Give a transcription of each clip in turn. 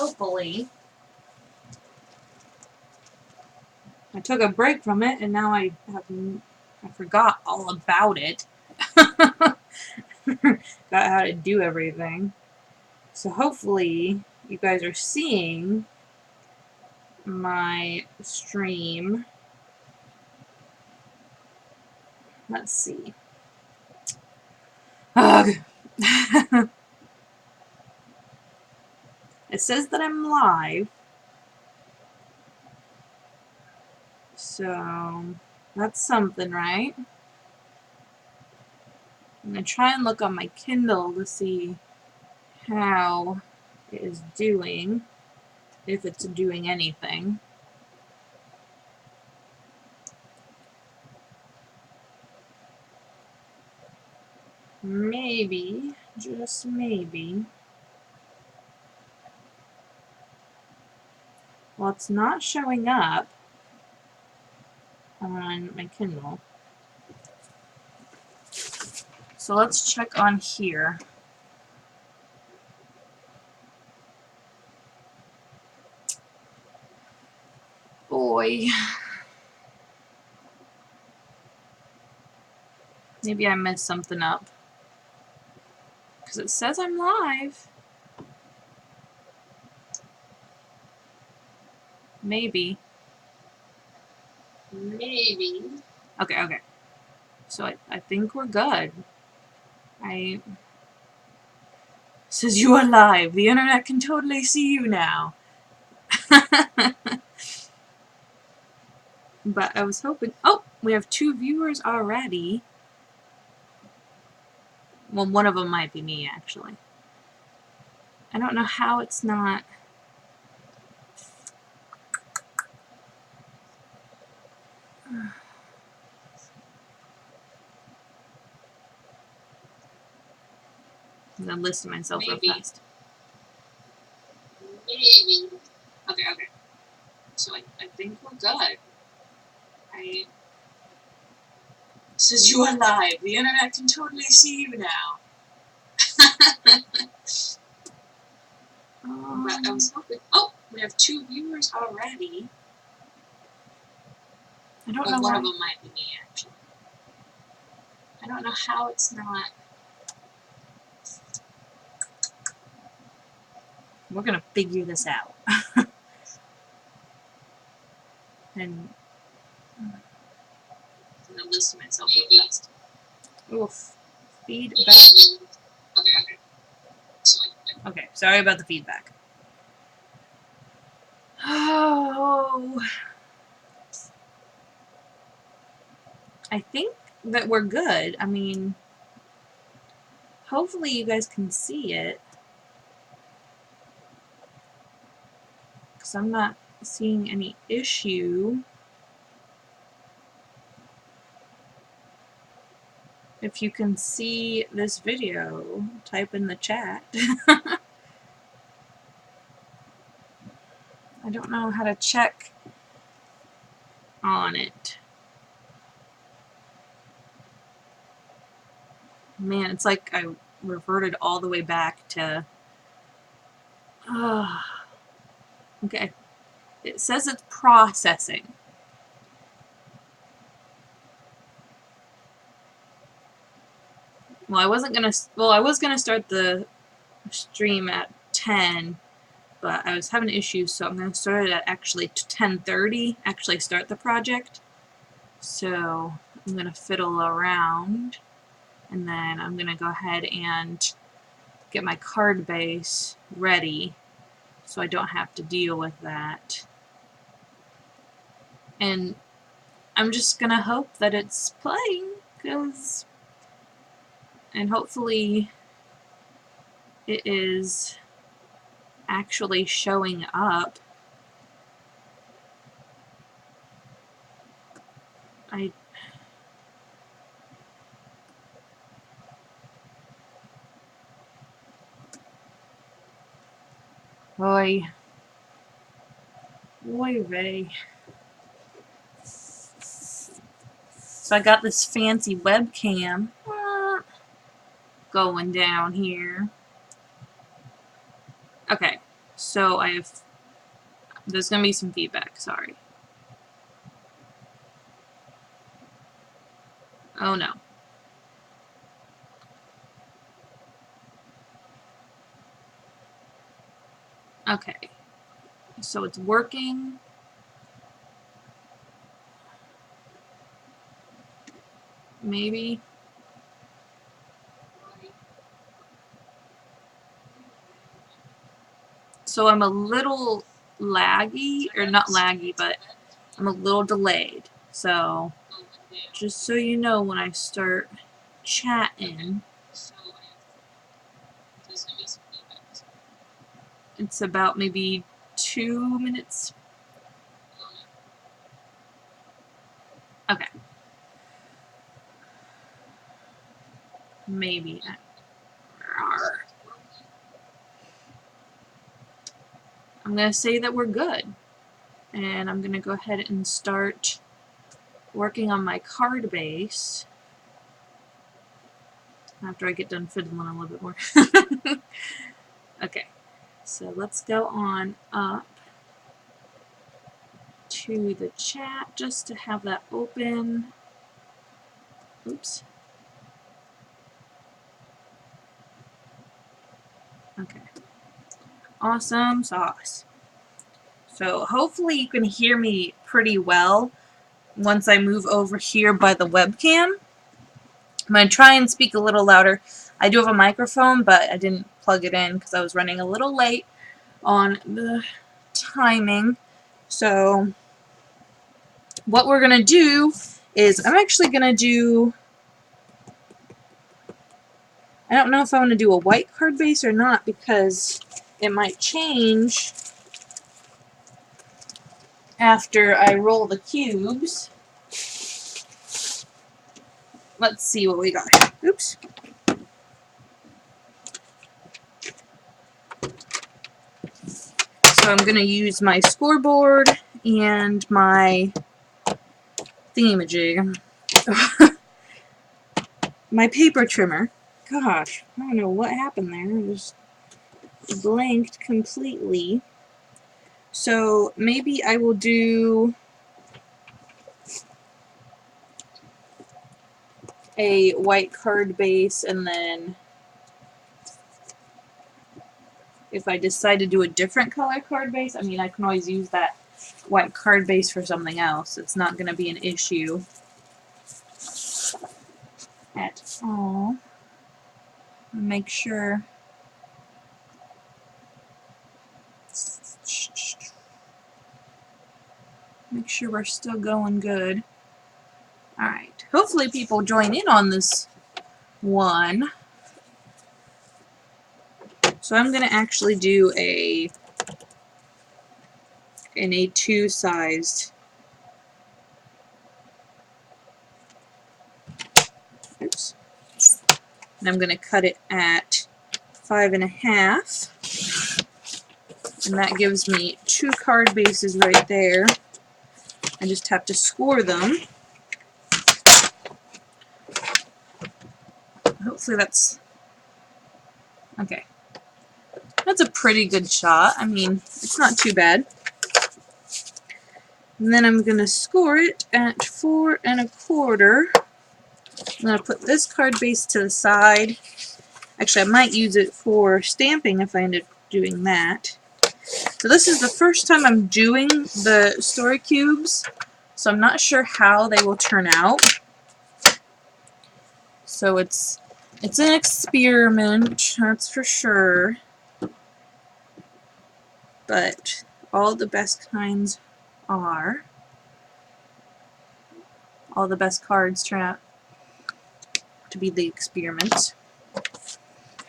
hopefully, I took a break from it and now I forgot all about it. Forgot how to do everything. So hopefully you guys are seeing my stream. Let's see. Ugh. It says that I'm live. So that's something, right? I'm going to try and look on my Kindle to see how it is doing, if it's doing anything. Maybe, just maybe. Well, it's not showing up on my Kindle. So let's check on here. Boy. Maybe I messed something up. Because it says I'm live. Maybe. Maybe. Okay. So I think we're good. It says you are live. The internet can totally see you now. But I was hoping... Oh! We have 2 viewers already. Well, one of them might be me, actually. I don't know how it's not... I'm going to listen to myself real fast. Maybe. Okay. So I think we're good. It says you are live. The internet can totally see you now. But I was hoping... Oh! We have 2 viewers already. I don't know. One of them might be me, actually. I don't know how it's not... We're gonna figure this out. And... I'm gonna listen to myself real fast. Oof. Feedback. Okay, sorry about the feedback. Oh... I think that we're good. I mean... Hopefully you guys can see it. Because I'm not seeing any issue. If you can see this video, type in the chat. I don't know how to check on it. Man, it's like I reverted all the way back to... Okay. It says it's processing. Well, I was gonna start the stream at 10, but I was having issues, so I'm gonna start it at actually 10:30. Actually, start the project. So I'm gonna fiddle around, and then I'm gonna go ahead and get my card base ready, so I don't have to deal with that. And I'm just gonna hope that it's playing, and hopefully it is actually showing up. Oy vey. So I got this fancy webcam going down here. Okay, So there's going to be some feedback, sorry. Oh no. Okay. So it's working. Maybe. So I'm a little laggy, or not laggy, but I'm a little delayed. So just so you know, when I start chatting, it's about maybe 2 minutes. Okay. Maybe. I'm going to say that we're good. And I'm going to go ahead and start working on my card base after I get done fiddling a little bit more. Okay, so let's go on up to the chat just to have that open. Oops. Okay. Awesome sauce. So hopefully you can hear me pretty well once I move over here by the webcam. I'm going to try and speak a little louder. I do have a microphone, but I didn't plug it in because I was running a little late on the timing. So what we're going to do is I'm actually going to do, I don't know if I want to do a white card base or not because it might change after I roll the cubes. Let's see what we got. Oops. So I'm going to use my scoreboard and my thingamajig. My paper trimmer. Gosh, I don't know what happened there. It just blanked completely. So maybe I will do a white card base, and then if I decide to do a different color card base, I mean, I can always use that white card base for something else. It's not going to be an issue at all. Make sure. Make sure we're still going good. Alright. Hopefully people join in on this one. So I'm going to actually do an A2 sized. Oops. And I'm going to cut it at 5.5. And that gives me 2 card bases right there. I just have to score them. Hopefully that's okay. That's a pretty good shot. I mean, it's not too bad. And then I'm going to score it at 4.25. I'm going to put this card base to the side. Actually, I might use it for stamping if I end up doing that. So this is the first time I'm doing the story cubes, so I'm not sure how they will turn out. So it's an experiment, that's for sure. But all the best kinds are. All the best cards turn out to be the experiments.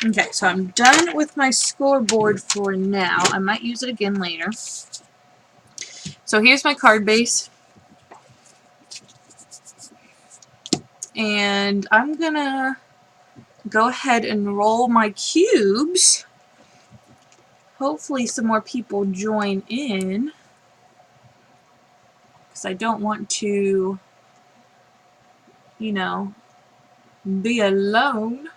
Okay, so I'm done with my scoreboard for now. I might use it again later. So here's my card base. And I'm gonna go ahead and roll my cubes. Hopefully some more people join in, because I don't want to, you know, be alone.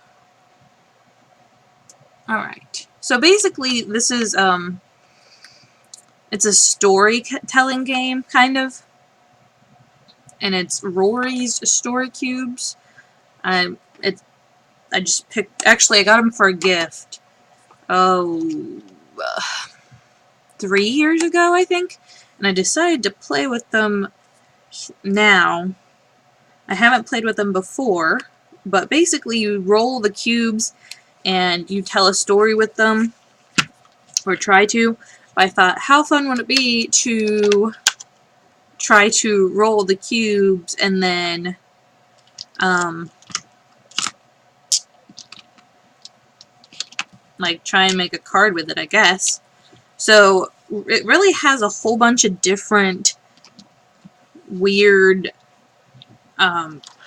Alright, so basically this is It's a storytelling game, kind of. And it's Rory's Story Cubes. I just picked... Actually, I got them for a gift. Oh... 3 years ago, I think. And I decided to play with them now. I haven't played with them before. But basically, you roll the cubes and you tell a story with them. Or try to. I thought, how fun would it be to try to roll the cubes and then like try and make a card with it, I guess. So it really has a whole bunch of different weird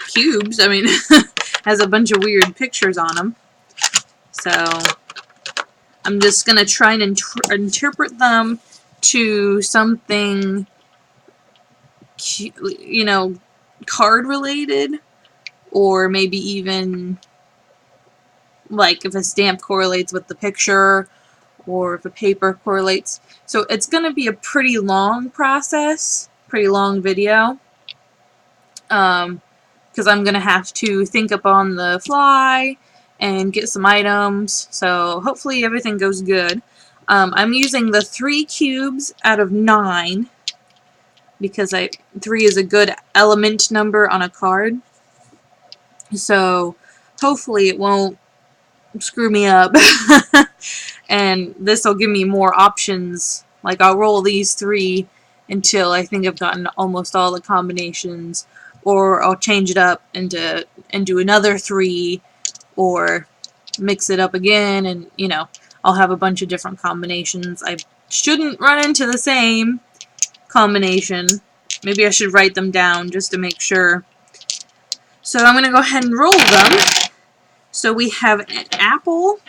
cubes. I mean, has a bunch of weird pictures on them. So I'm just gonna try and interpret them to something, you know, card related, or maybe even like if a stamp correlates with the picture, or if a paper correlates. So it's going to be a pretty long process, pretty long video, because I'm going to have to think up on the fly and get some items, so hopefully everything goes good. I'm using the 3 cubes out of 9, because 3 is a good element number on a card, so hopefully it won't screw me up. And this will give me more options. Like, I'll roll these 3 until I think I've gotten almost all the combinations, or I'll change it up and do another 3, or mix it up again, and you know, I'll have a bunch of different combinations. I shouldn't run into the same combination. Maybe I should write them down just to make sure. So I'm going to go ahead and roll them. So we have an apple,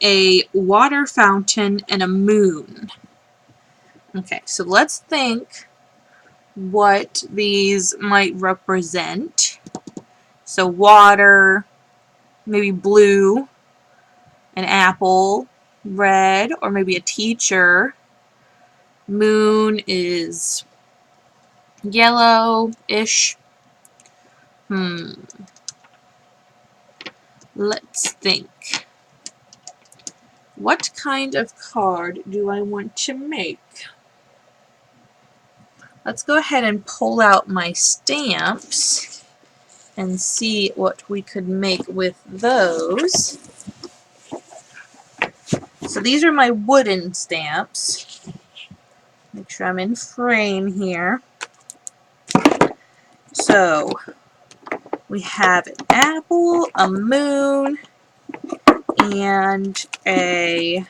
a water fountain, and a moon. Okay, so let's think what these might represent. So water, maybe blue, an apple, red, or maybe a teacher. Moon is yellow-ish. Let's think. What kind of card do I want to make? Let's go ahead and pull out my stamps and see what we could make with those. So these are my wooden stamps. Make sure I'm in frame here. So we have an apple, a moon, and a,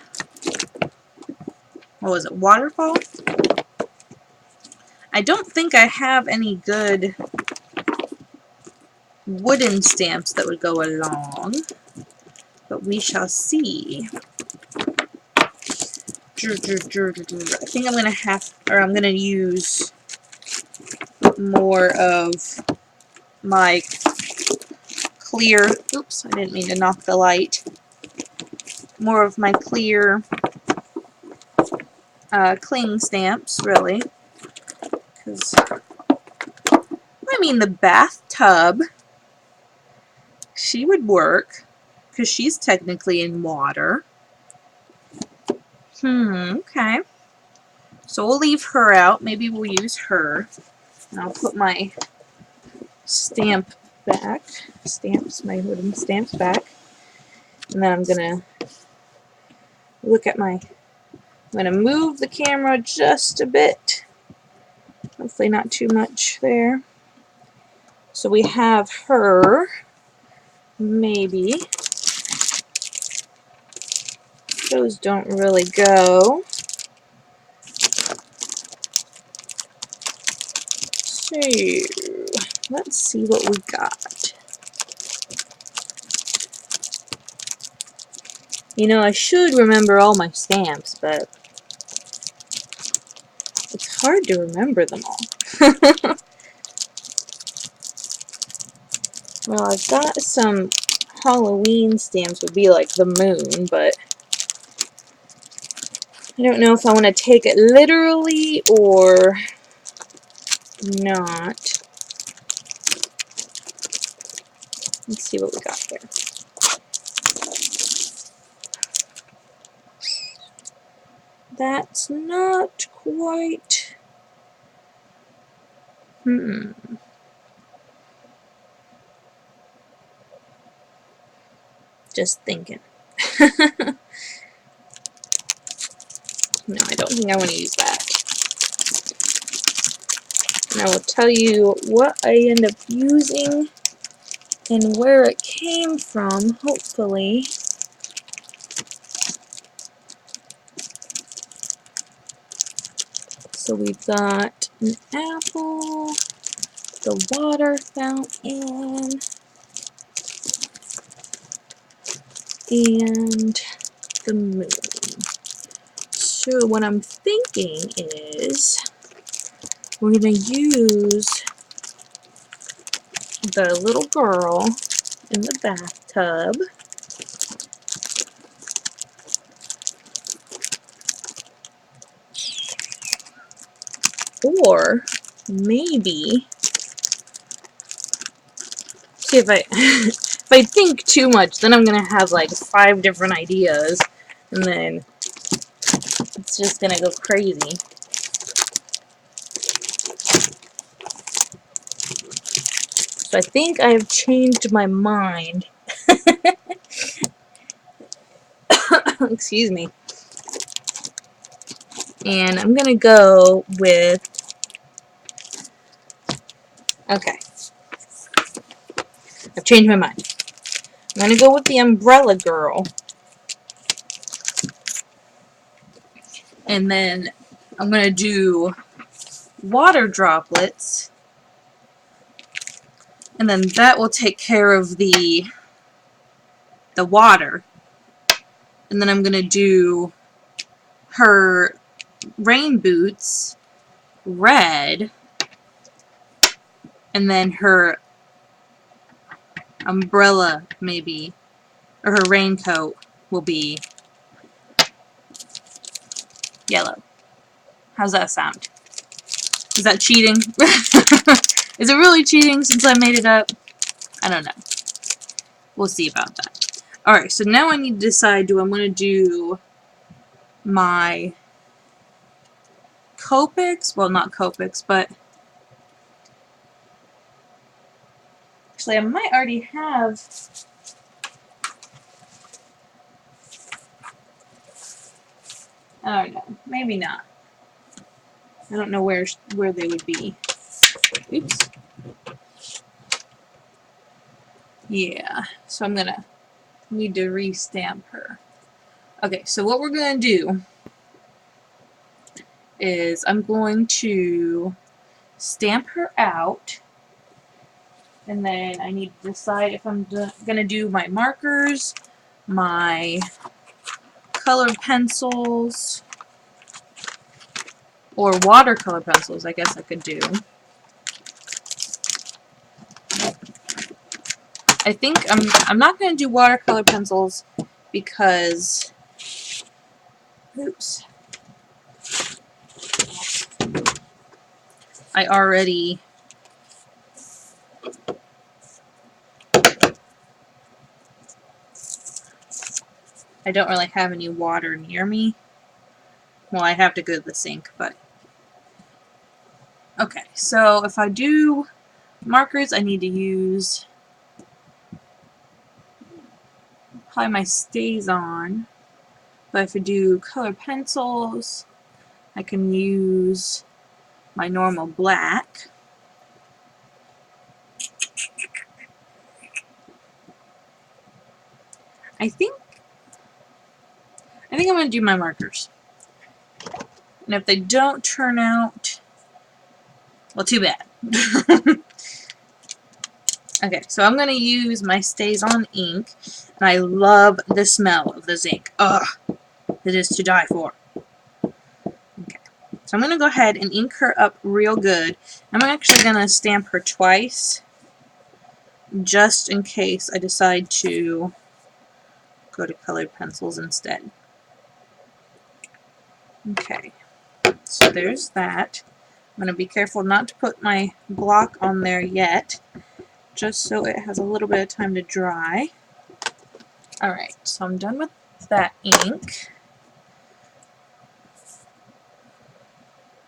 what was it, waterfall? I don't think I have any good wooden stamps that would go along, but we shall see. I think I'm gonna use more of my clear, oops, I didn't mean to knock the light, more of my clear cling stamps, really, because, I mean, the bathtub, she would work, because she's technically in water. Okay. So we'll leave her out. Maybe we'll use her. And I'll put my stamp back. My wooden stamps back. And then I'm going to look at my... I'm going to move the camera just a bit. Hopefully not too much there. So we have her. Maybe. Those don't really go. So, let's see what we got. You know, I should remember all my stamps, but it's hard to remember them all. Well, I've got some Halloween stamps, would be like the moon, but I don't know if I want to take it literally or not. Let's see what we got there. That's not quite... Just thinking. No, I don't think I want to use that. And I will tell you what I end up using and where it came from, hopefully. So we've got an apple, the water fountain, and the moon. So what I'm thinking is we're going to use the little girl in the bathtub. Or maybe, see if I, if I think too much, then I'm going to have like 5 different ideas, and then it's just going to go crazy. So I think I've changed my mind. Excuse me. And I'm going to go with, okay, I've changed my mind. I'm going to go with the Umbrella Girl. And then I'm going to do water droplets. And then that will take care of the water. And then I'm going to do her rain boots red. And then her umbrella, maybe, or her raincoat will be yellow. How's that sound? Is that cheating? Is it really cheating since I made it up? I don't know. We'll see about that. Alright, so now I need to decide, do I want to do my Copics? Well, not Copics, but actually I might already have... I don't know. Maybe not. I don't know where they would be. Oops. Yeah, so I'm gonna need to re-stamp her. Okay, so what we're gonna do is I'm going to stamp her out, and then I need to decide if I'm gonna do my markers, my colored pencils, or watercolor pencils, I guess I could do. I think I'm not going to do watercolor pencils because, oops, I already don't really have any water near me. Well, I have to go to the sink, but okay. So if I do markers, I need to use probably my StazOn. But if I do colored pencils, I can use my normal black. I think I'm going to do my markers. And if they don't turn out, well, too bad. Okay, so I'm going to use my StazOn ink, and I love the smell of this ink. Ugh, it is to die for. Okay, so I'm going to go ahead and ink her up real good. I'm actually going to stamp her twice, just in case I decide to go to colored pencils instead. Okay, so there's that. I'm going to be careful not to put my block on there yet, just so it has a little bit of time to dry. Alright, so I'm done with that ink.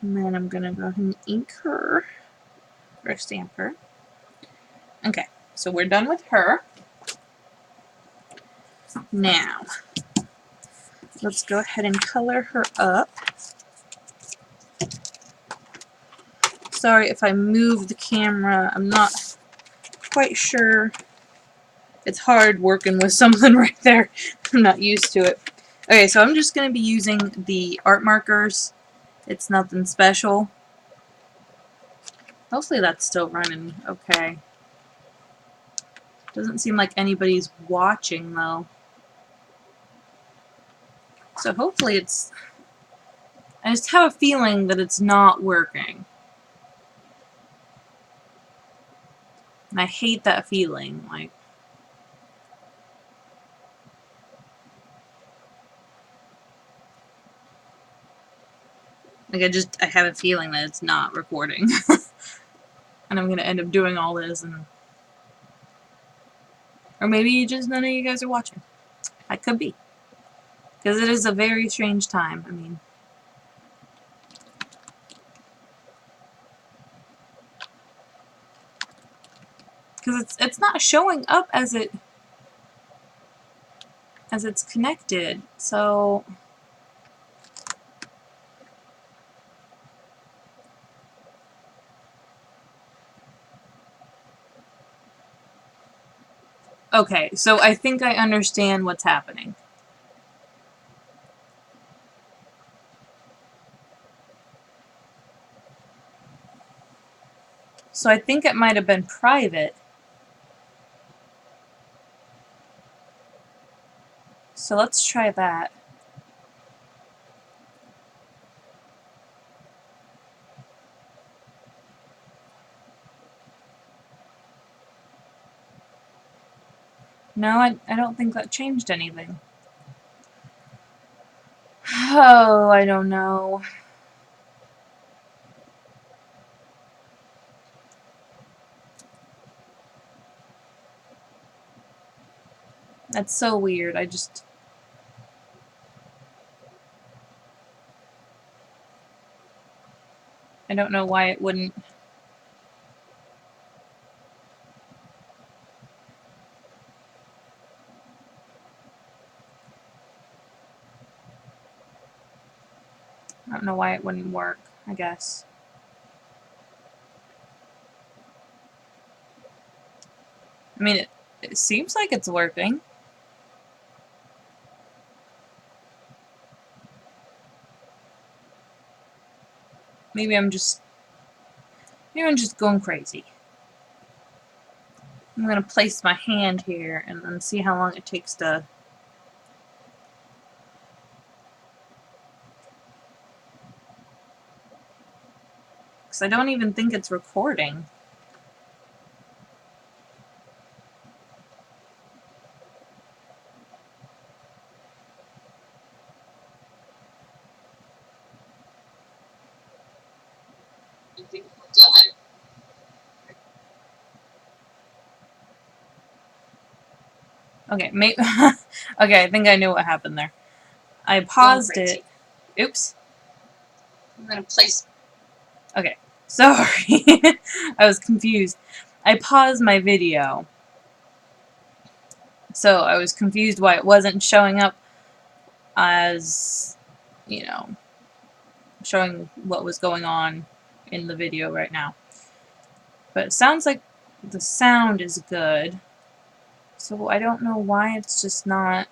And then I'm going to go ahead and ink her, or stamp her. Okay, so we're done with her. Now, let's go ahead and color her up. Sorry if I move the camera, I'm not quite sure. It's hard working with something right there. I'm not used to it. Okay, so I'm just going to be using the art markers. It's nothing special. Hopefully that's still running okay. Doesn't seem like anybody's watching though. So hopefully it's... I just have a feeling that it's not working. And I hate that feeling. Like I have a feeling that it's not recording. And I'm going to end up doing all this and... Or maybe just none of you guys are watching. I could be. Because it is a very strange time. I mean... Because it's not showing up as it's connected. So... Okay, so I think I understand what's happening. So I think it might have been private. So let's try that. No, I don't think that changed anything. Oh, I don't know. That's so weird. I don't know why it wouldn't. I don't know why it wouldn't work, I guess. I mean, it seems like it's working. Maybe I'm just going crazy. I'm gonna place my hand here and then see how long it takes to... Because I don't even think it's recording. Okay, okay, I think I knew what happened there. I paused it. Oops. I'm gonna place... Okay, sorry. I was confused. I paused my video. So I was confused why it wasn't showing up as, you know, showing what was going on in the video right now. But it sounds like the sound is good. So I don't know why it's just not...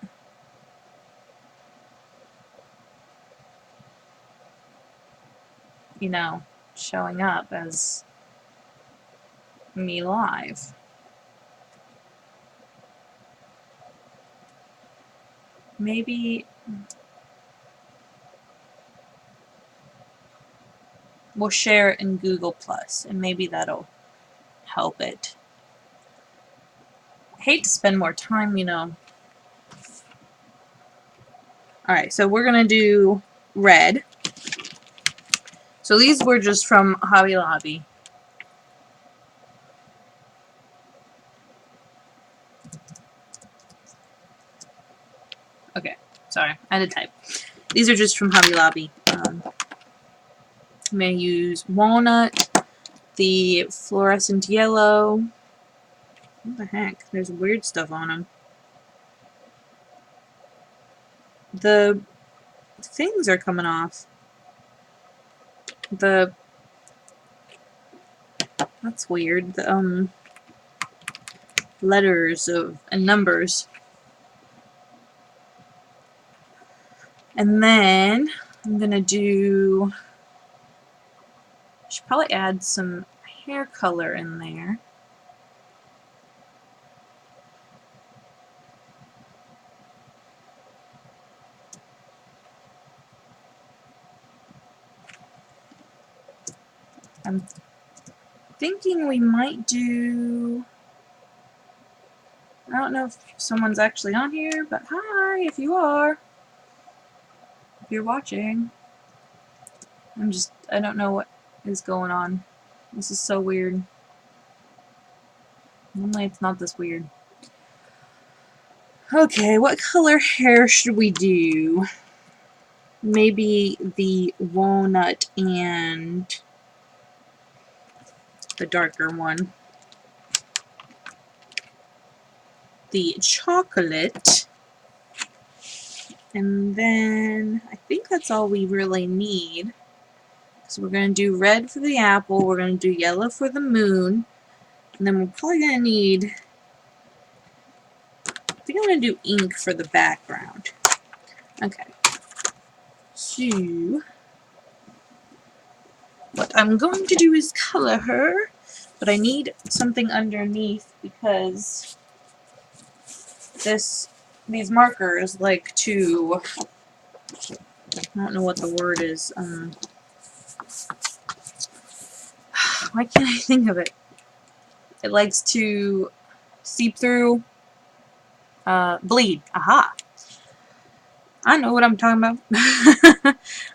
you know, showing up as me live. Maybe we'll share it in Google Plus, and maybe that'll help it. I hate to spend more time, you know. Alright, so we're gonna do red. So these were just from Hobby Lobby. Okay, sorry, I had to type. These are just from Hobby Lobby. I'm going to use walnut, the fluorescent yellow. What the heck? There's weird stuff on them. The things are coming off. That's weird. The letters and numbers. And then I'm gonna do. I should probably add some hair color in there. I'm thinking we might do. I don't know if someone's actually on here, but hi if you are. If you're watching. I don't know what is going on. This is so weird. Normally it's not this weird. Okay, what color hair should we do? Maybe the walnut and the darker one. The chocolate. And then I think that's all we really need. So we're going to do red for the apple, we're going to do yellow for the moon, and then we're probably going to need, I think I'm going to do ink for the background. Okay. So, what I'm going to do is color her, but I need something underneath because these markers like to, I don't know what the word is, why can't I think of it? It likes to seep through, bleed. Aha! I know what I'm talking about.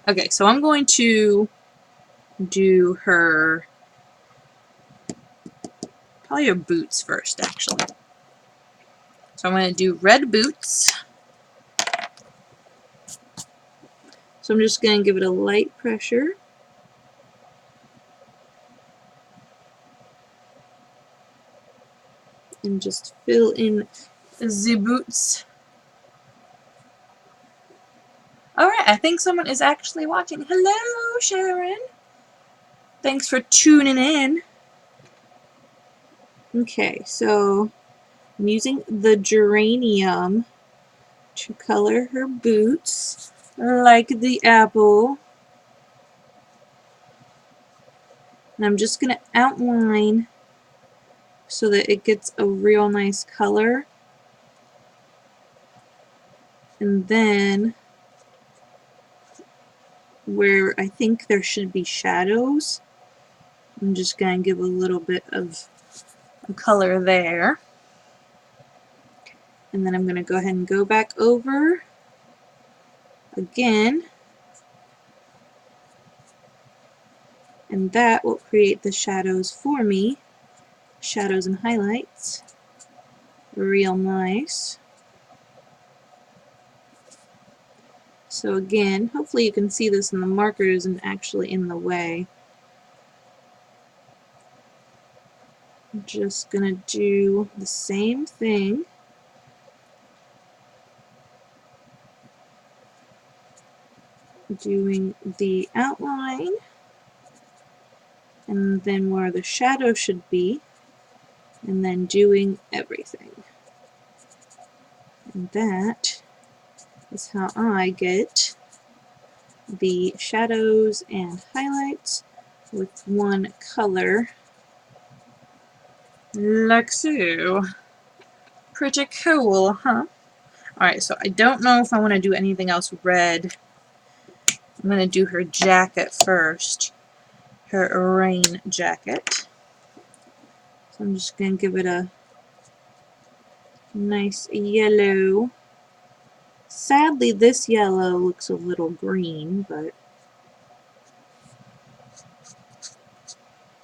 Okay, so I'm going to do her, probably her boots first, actually. So I'm going to do red boots. So I'm just going to give it a light pressure. And just fill in the boots. Alright, I think someone is actually watching. Hello, Sharon. Thanks for tuning in. Okay, so I'm using the geranium to color her boots like the apple. And I'm just going to outline so that it gets a real nice color. And then where I think there should be shadows, I'm just going to give a little bit of color there. And then I'm going to go ahead and go back over again. And that will create the shadows for me. Shadows and highlights. Real nice. So again, hopefully you can see this and the marker isn't actually in the way. I'm just going to do the same thing. Doing the outline. And then where the shadow should be. And then doing everything. And that is how I get the shadows and highlights with one color, like so. Pretty cool, huh? Alright, so I don't know if I want to do anything else red. I'm going to do her jacket first. Her rain jacket. So I'm just going to give it a nice yellow. Sadly, this yellow looks a little green, but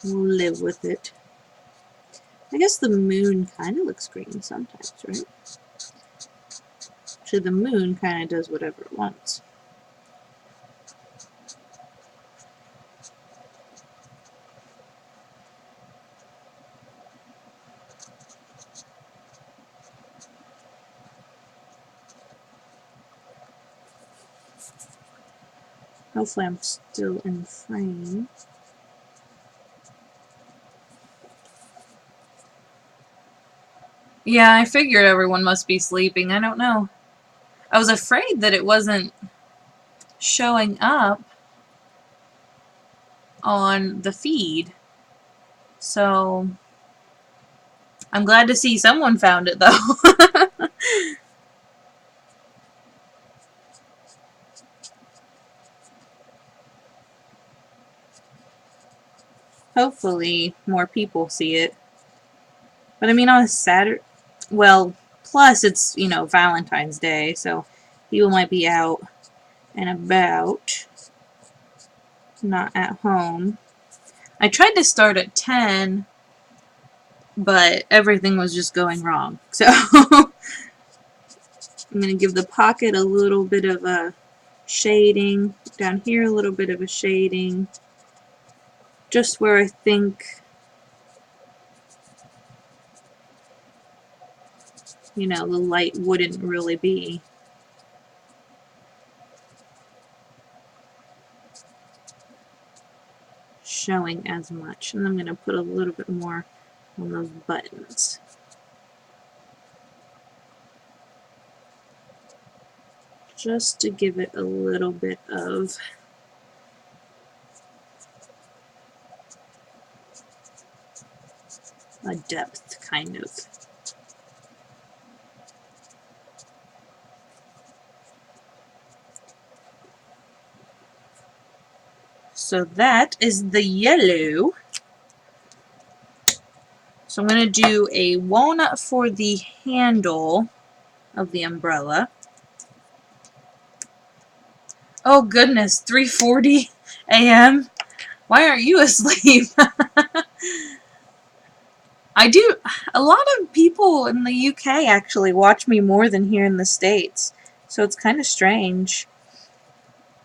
We'll live with it. I guess the moon kind of looks green sometimes, right? Actually, the moon kind of does whatever it wants. Hopefully I'm still in frame. Yeah, I figured everyone must be sleeping. I don't know. I was afraid that it wasn't showing up on the feed. So, I'm glad to see someone found it, though. Hopefully, more people see it. But I mean, on a Saturday, well, plus it's, you know, Valentine's Day, so people might be out and about, not at home. I tried to start at 10, but everything was just going wrong. So, I'm going to give the pocket a little bit of a shading. Down here, a little bit of a shading. Just where I think, you know, the light wouldn't really be. Showing as much. And I'm going to put a little bit more on those buttons. Just to give it a little bit of a depth, kind of. So that is the yellow. So I'm going to do a walnut for the handle of the umbrella. Oh goodness, 3:40 a.m. Why aren't you asleep? A lot of people in the UK actually watch me more than here in the States. So it's kind of strange.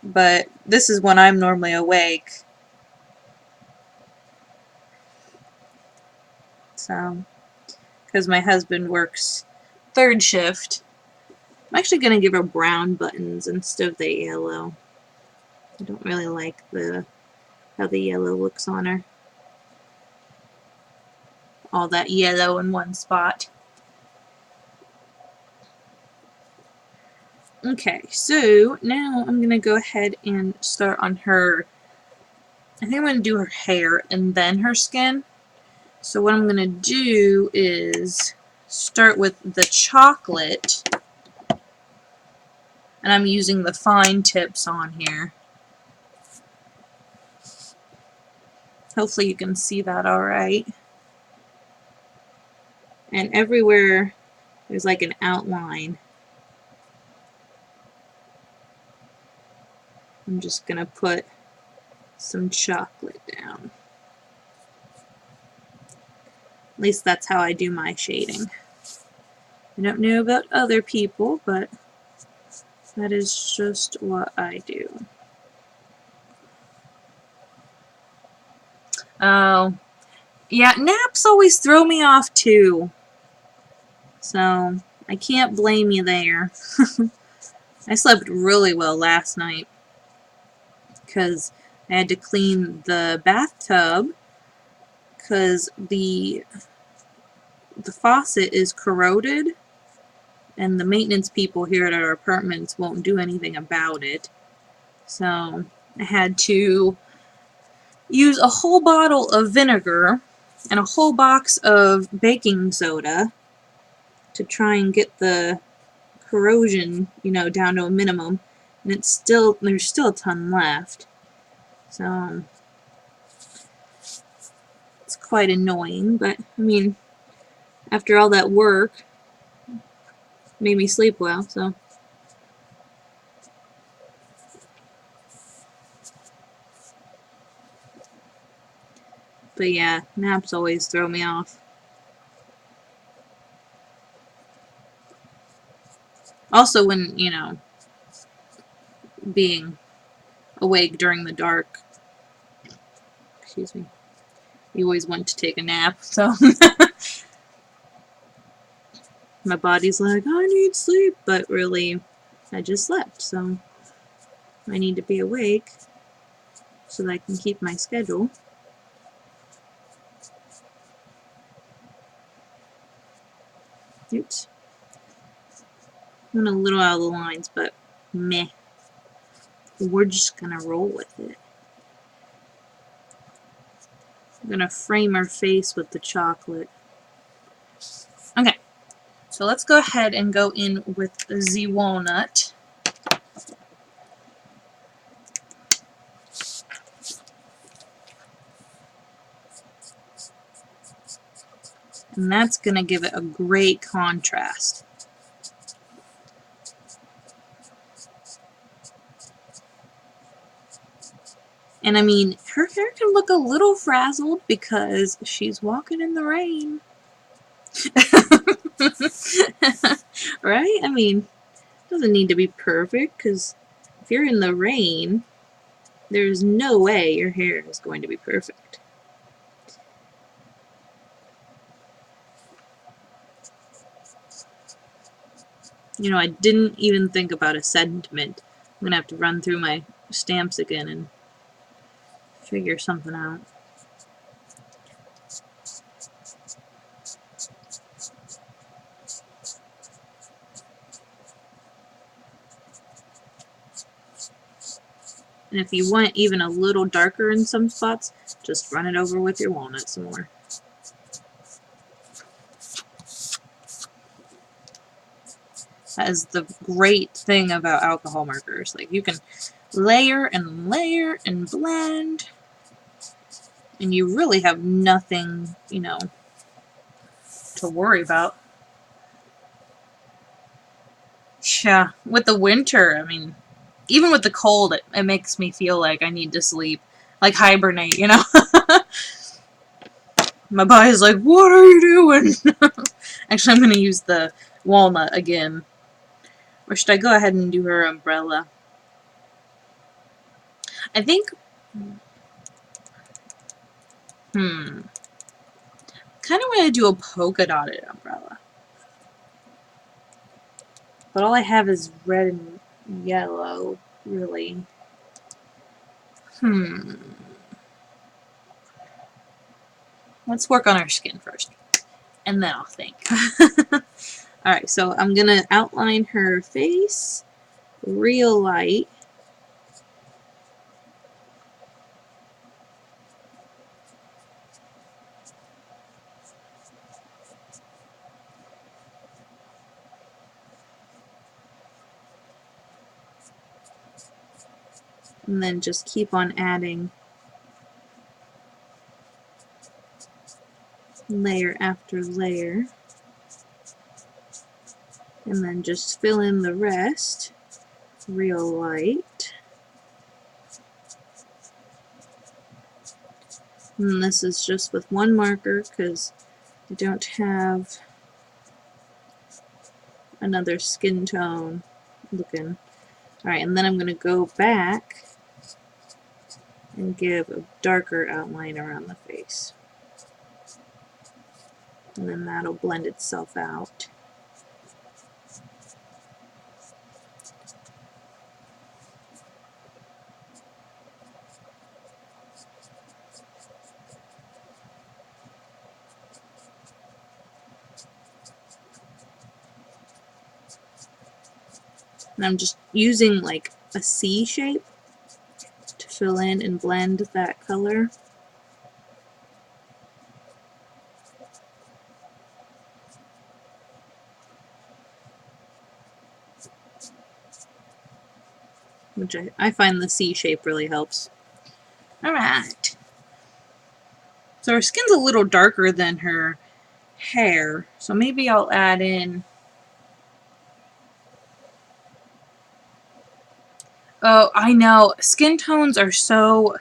But this is when I'm normally awake. So, because my husband works third shift. I'm actually going to give her brown buttons instead of the yellow. I don't really like how the yellow looks on her. All that yellow in one spot. Okay, so now I'm going to go ahead and start on her. I think I'm going to do her hair and then her skin. So what I'm going to do is start with the chocolate. And I'm using the fine tips on here. Hopefully you can see that alright. And everywhere there's like an outline. I'm just going to put some chocolate down. At least that's how I do my shading. I don't know about other people, but that is just what I do. Oh, yeah, naps always throw me off too. So, I can't blame you there. I slept really well last night because I had to clean the bathtub because the faucet is corroded and the maintenance people here at our apartments won't do anything about it. So I had to use a whole bottle of vinegar and a whole box of baking soda to try and get the corrosion, you know, down to a minimum. And there's still a ton left. So it's quite annoying, but I mean, after all that work, made me sleep well, so. But yeah, naps always throw me off. Also when, you know, being awake during the dark. Excuse me. You always want to take a nap, so my body's like, I need sleep, but really, I just slept, so I need to be awake so that I can keep my schedule. Oops. Went a little out of the lines, but meh. We're just gonna roll with it. I'm gonna frame her face with the chocolate. Okay, so let's go ahead and go in with the walnut. And that's gonna give it a great contrast. And I mean, her hair can look a little frazzled because she's walking in the rain. Right? I mean, it doesn't need to be perfect, because if you're in the rain, there's no way your hair is going to be perfect. You know, I didn't even think about a sentiment. I'm gonna have to run through my stamps again and figure something out. And if you want even a little darker in some spots, just run it over with your walnut some more. That is the great thing about alcohol markers. Like, you can layer and layer and blend, and you really have nothing, you know, to worry about. Yeah, with the winter, I mean, even with the cold, it makes me feel like I need to sleep. Like hibernate, you know? My body's like, what are you doing? Actually, I'm going to use the walnut again. Or should I go ahead and do her umbrella? I think... kind of want to do a polka dotted umbrella. But all I have is red and yellow, really. Let's work on our skin first. And then I'll think. Alright, so I'm going to outline her face real light. And then just keep on adding layer after layer. And then just fill in the rest real light. And this is just with one marker because I don't have another skin tone looking. Alright, and then I'm going to go back and give a darker outline around the face. And then that'll blend itself out. And I'm just using like a C shape to fill in and blend that color. Which I find the C shape really helps. Alright. So her skin's a little darker than her hair, so maybe I'll add in... Oh, I know. Skin tones are so...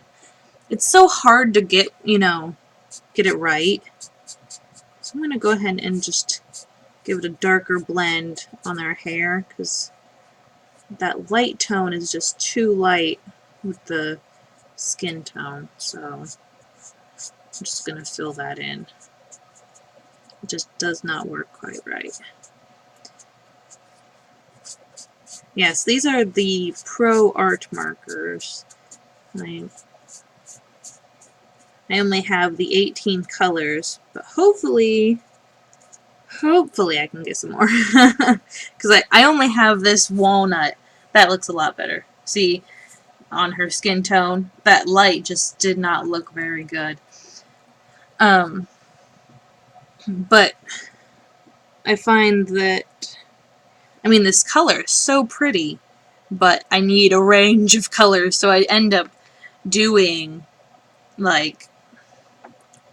It's so hard to get, you know, get it right. So I'm going to go ahead and just give it a darker blend on our hair, because that light tone is just too light with the skin tone. So I'm just going to fill that in. It just does not work quite right. Yes, these are the Pro Art markers. I only have the 18 colors, but hopefully I can get some more. Because I only have this walnut. That looks a lot better. See, on her skin tone, that light just did not look very good. But I find that, I mean, this color is so pretty, but I need a range of colors, so I end up doing, like,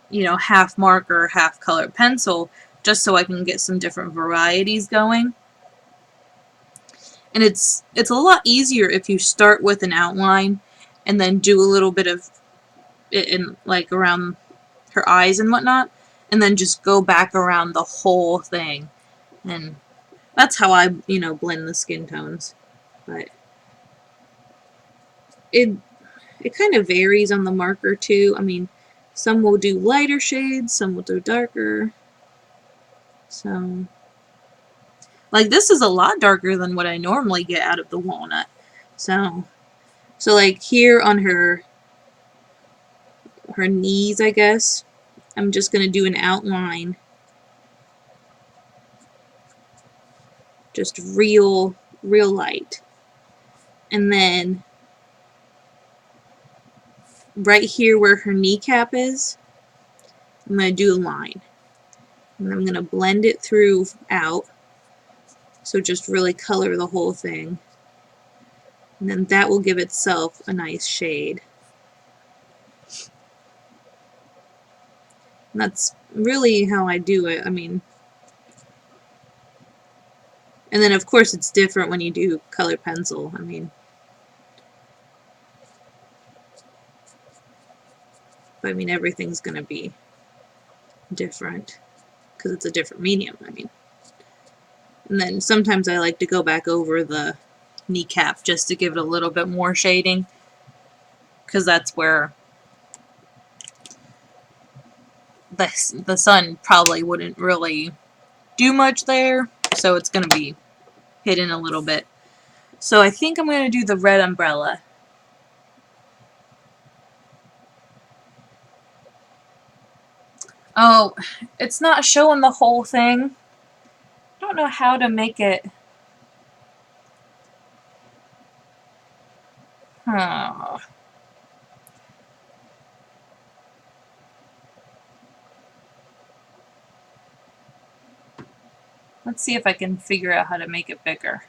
you know, half marker, half colored pencil, just so I can get some different varieties going. And it's a lot easier if you start with an outline and then do a little bit of it in, like, around her eyes and whatnot, and then just go back around the whole thing. And that's how I, you know, blend the skin tones. But it kind of varies on the marker too. I mean, some will do lighter shades, some will do darker. So, like, this is a lot darker than what I normally get out of the walnut. So like here on her knees, I guess, I'm just gonna do an outline, just real light, and then right here where her kneecap is, I'm gonna do a line, and I'm gonna blend it through out, so just really color the whole thing, and then that will give itself a nice shade. And that's really how I do it. I mean, and then of course it's different when you do colored pencil. I mean, but I mean, everything's gonna be different because it's a different medium. I mean, and then sometimes I like to go back over the kneecap just to give it a little bit more shading, because that's where the sun probably wouldn't really do much there, so it's going to be hidden a little bit. So I think I'm going to do the red umbrella. Oh, it's not showing the whole thing. I don't know how to make it. Huh. Let's see if I can figure out how to make it bigger.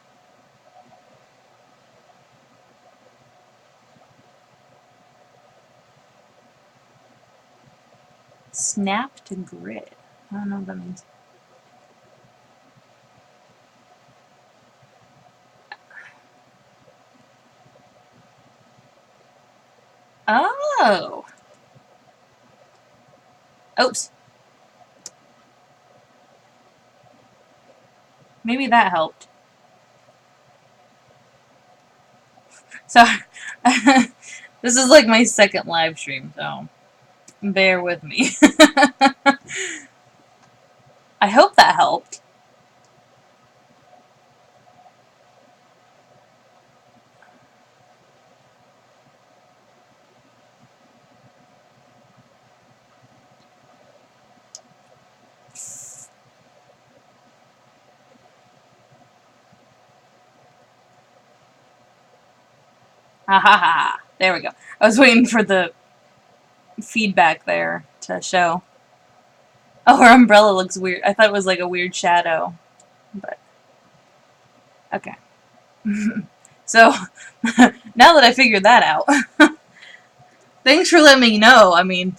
Snap to grid. I don't know what that means. Oh. Oops. Maybe that helped. So, this is like my second live stream, so bear with me. I hope that helped. Ha ha ha. There we go. I was waiting for the feedback there to show. Oh, her umbrella looks weird. I thought it was like a weird shadow. But, okay. So, now that I figured that out, thanks for letting me know. I mean,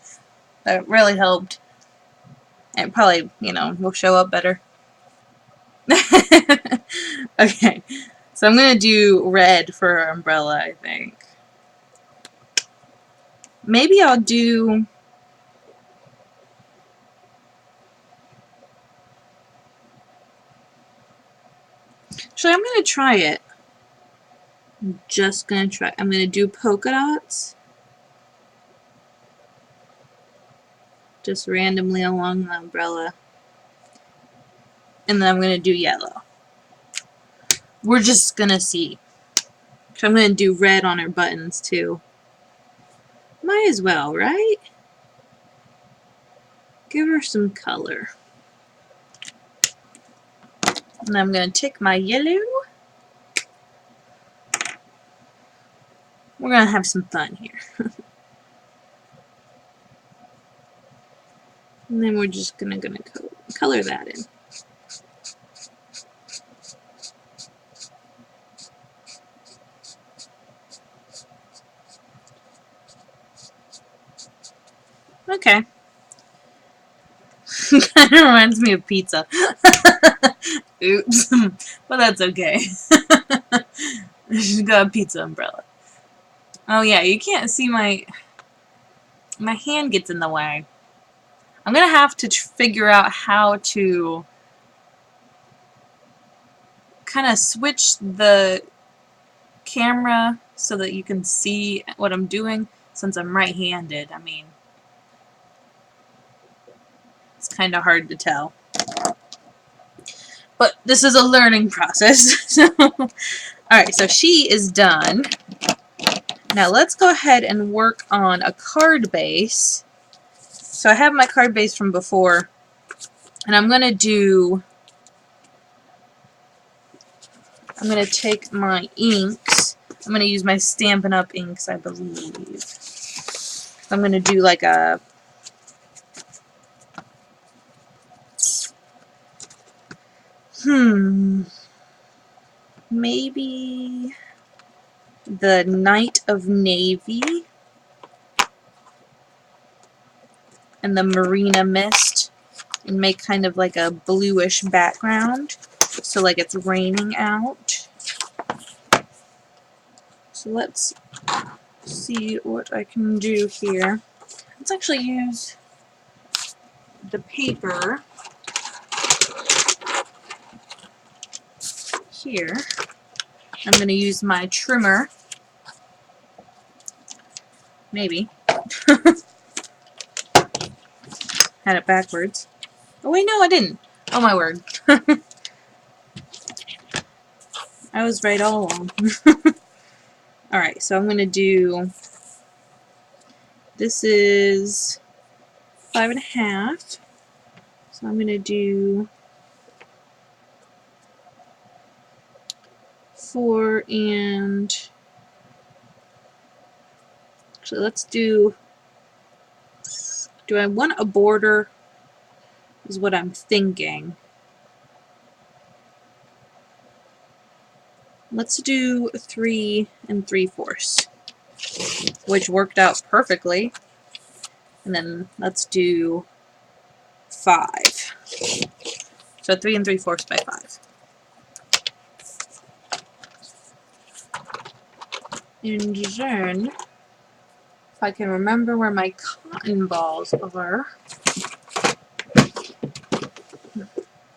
that really helped. And probably, you know, will show up better. Okay. So I'm going to do red for her umbrella, I think. Maybe I'll do gonna try it. I'm just gonna try. I'm gonna do polka dots. Just randomly along the umbrella. And then I'm gonna do yellow. We're just gonna see. I'm gonna do red on her buttons too. Might as well, right? Give her some color. And I'm gonna take my yellow. We're gonna have some fun here. And then we're just gonna color that in. Okay. Kind of reminds me of pizza. Oops. But that's okay. She's got a pizza umbrella. Oh yeah, you can't see my hand gets in the way. I'm gonna have to figure out how to kind of switch the camera so that you can see what I'm doing since I'm right-handed. I mean, it's kind of hard to tell. But this is a learning process. Alright, so she is done. Now let's go ahead and work on a card base. So I have my card base from before, and I'm going to take my inks. I'm going to use my Stampin' Up! Inks, I believe. I'm going to do like a... maybe the Knight of Navy and the Marina Mist, and make kind of like a bluish background, so like it's raining out. So let's see what I can do here. Let's actually use the paper here. I'm going to use my trimmer. Maybe. Had it backwards. Oh wait, no I didn't. Oh my word. I was right all along. Alright, so I'm going to do... This is 5.5. So I'm going to do 4 and... Actually, let's do... Do I want a border? Is what I'm thinking. Let's do 3 3/4, which worked out perfectly. And then let's do 5. So 3 3/4 by 5. And then, if I can remember where my cotton balls are.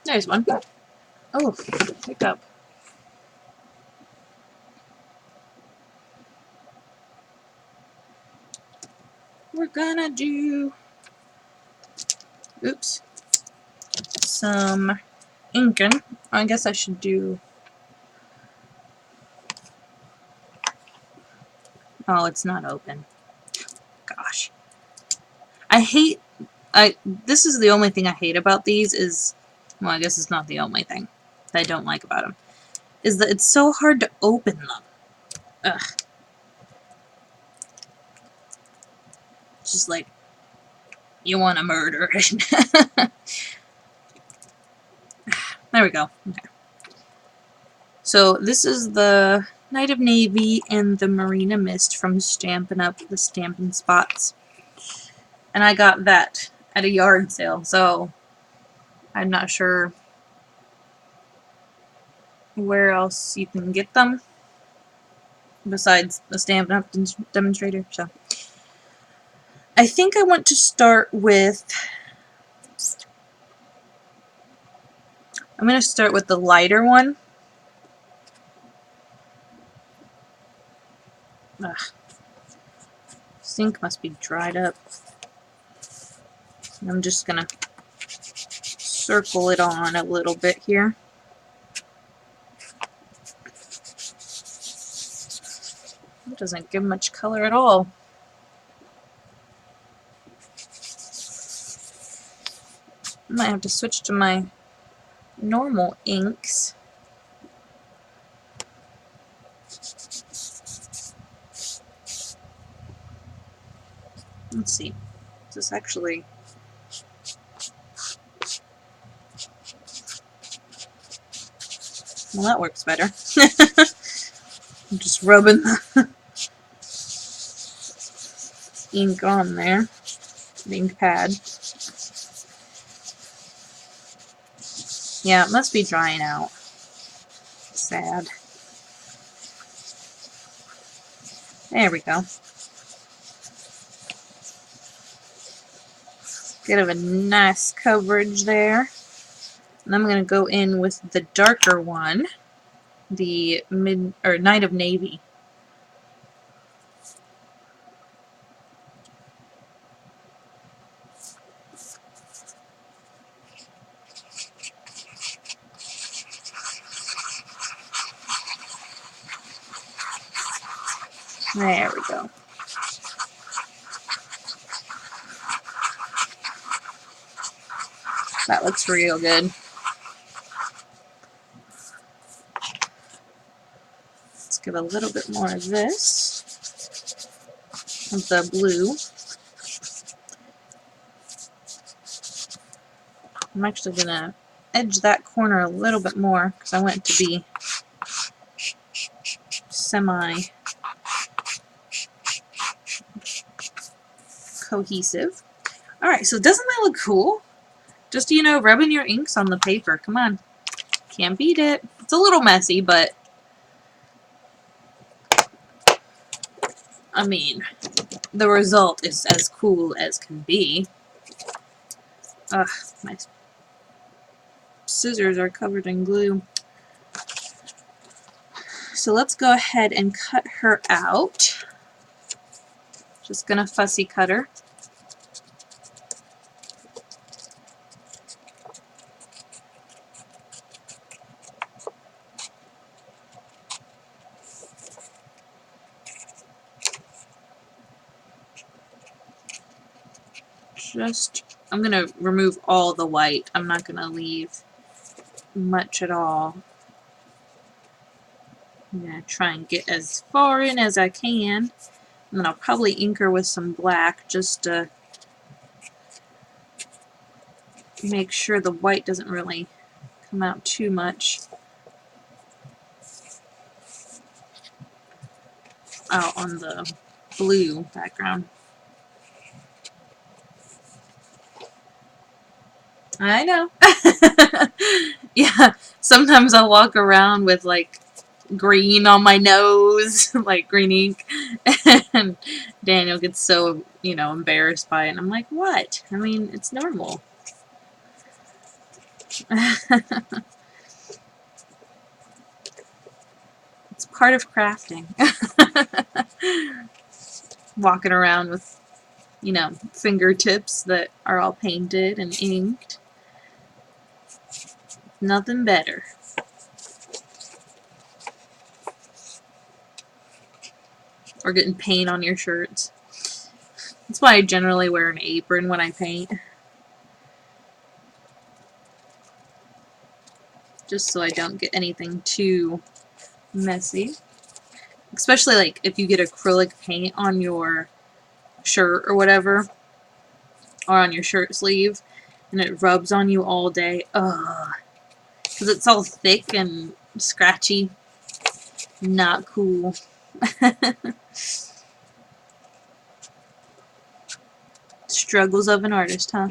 There's one. Oh, hiccup. We're gonna do, oops, some inking. I guess I should do, oh, it's not open. Gosh. This is the only thing I hate about these is, well, I guess it's not the only thing that I don't like about them, is that it's so hard to open them. Ugh. Just like, you want to murder it. There we go. Okay. So this is the Knight of Navy and the Marina Mist from Stampin' Up! The Stampin' Spots. And I got that at a yard sale, so I'm not sure where else you can get them besides the Stampin' Up! Demonstrator. So I think I want to start with, I'm going to start with the lighter one. This ink must be dried up. I'm just gonna circle it on a little bit here. It doesn't give much color at all. I might have to switch to my normal inks. Let's see. Is this actually... Well, that works better. I'm just rubbing the ink on there. The ink pad. Yeah, it must be drying out. Sad. There we go. Get a nice coverage there. And I'm going to go in with the darker one, the Night of Navy. There we go. That looks real good. Let's give a little bit more of this, of the blue. I'm actually going to edge that corner a little bit more because I want it to be semi-cohesive. Alright, so doesn't that look cool? Just, you know, rubbing your inks on the paper. Come on. Can't beat it. It's a little messy, but I mean, the result is as cool as can be. Ugh, my scissors are covered in glue. So let's go ahead and cut her out. Just gonna fussy cut her. I'm gonna remove all the white. I'm not gonna leave much at all. I'm gonna try and get as far in as I can. And then I'll probably ink her with some black just to make sure the white doesn't really come out too much. Out on the blue background. I know. Yeah, sometimes I'll walk around with like green on my nose, like green ink, and Daniel gets so, you know, embarrassed by it, and I'm like, what? I mean, it's normal. It's part of crafting. Walking around with, you know, fingertips that are all painted and inked. Nothing better. Or getting paint on your shirts. That's why I generally wear an apron when I paint. Just so I don't get anything too messy. Especially like if you get acrylic paint on your shirt or whatever, or on your shirt sleeve, and it rubs on you all day. Ugh. Because it's all thick and scratchy. Not cool. Struggles of an artist, huh?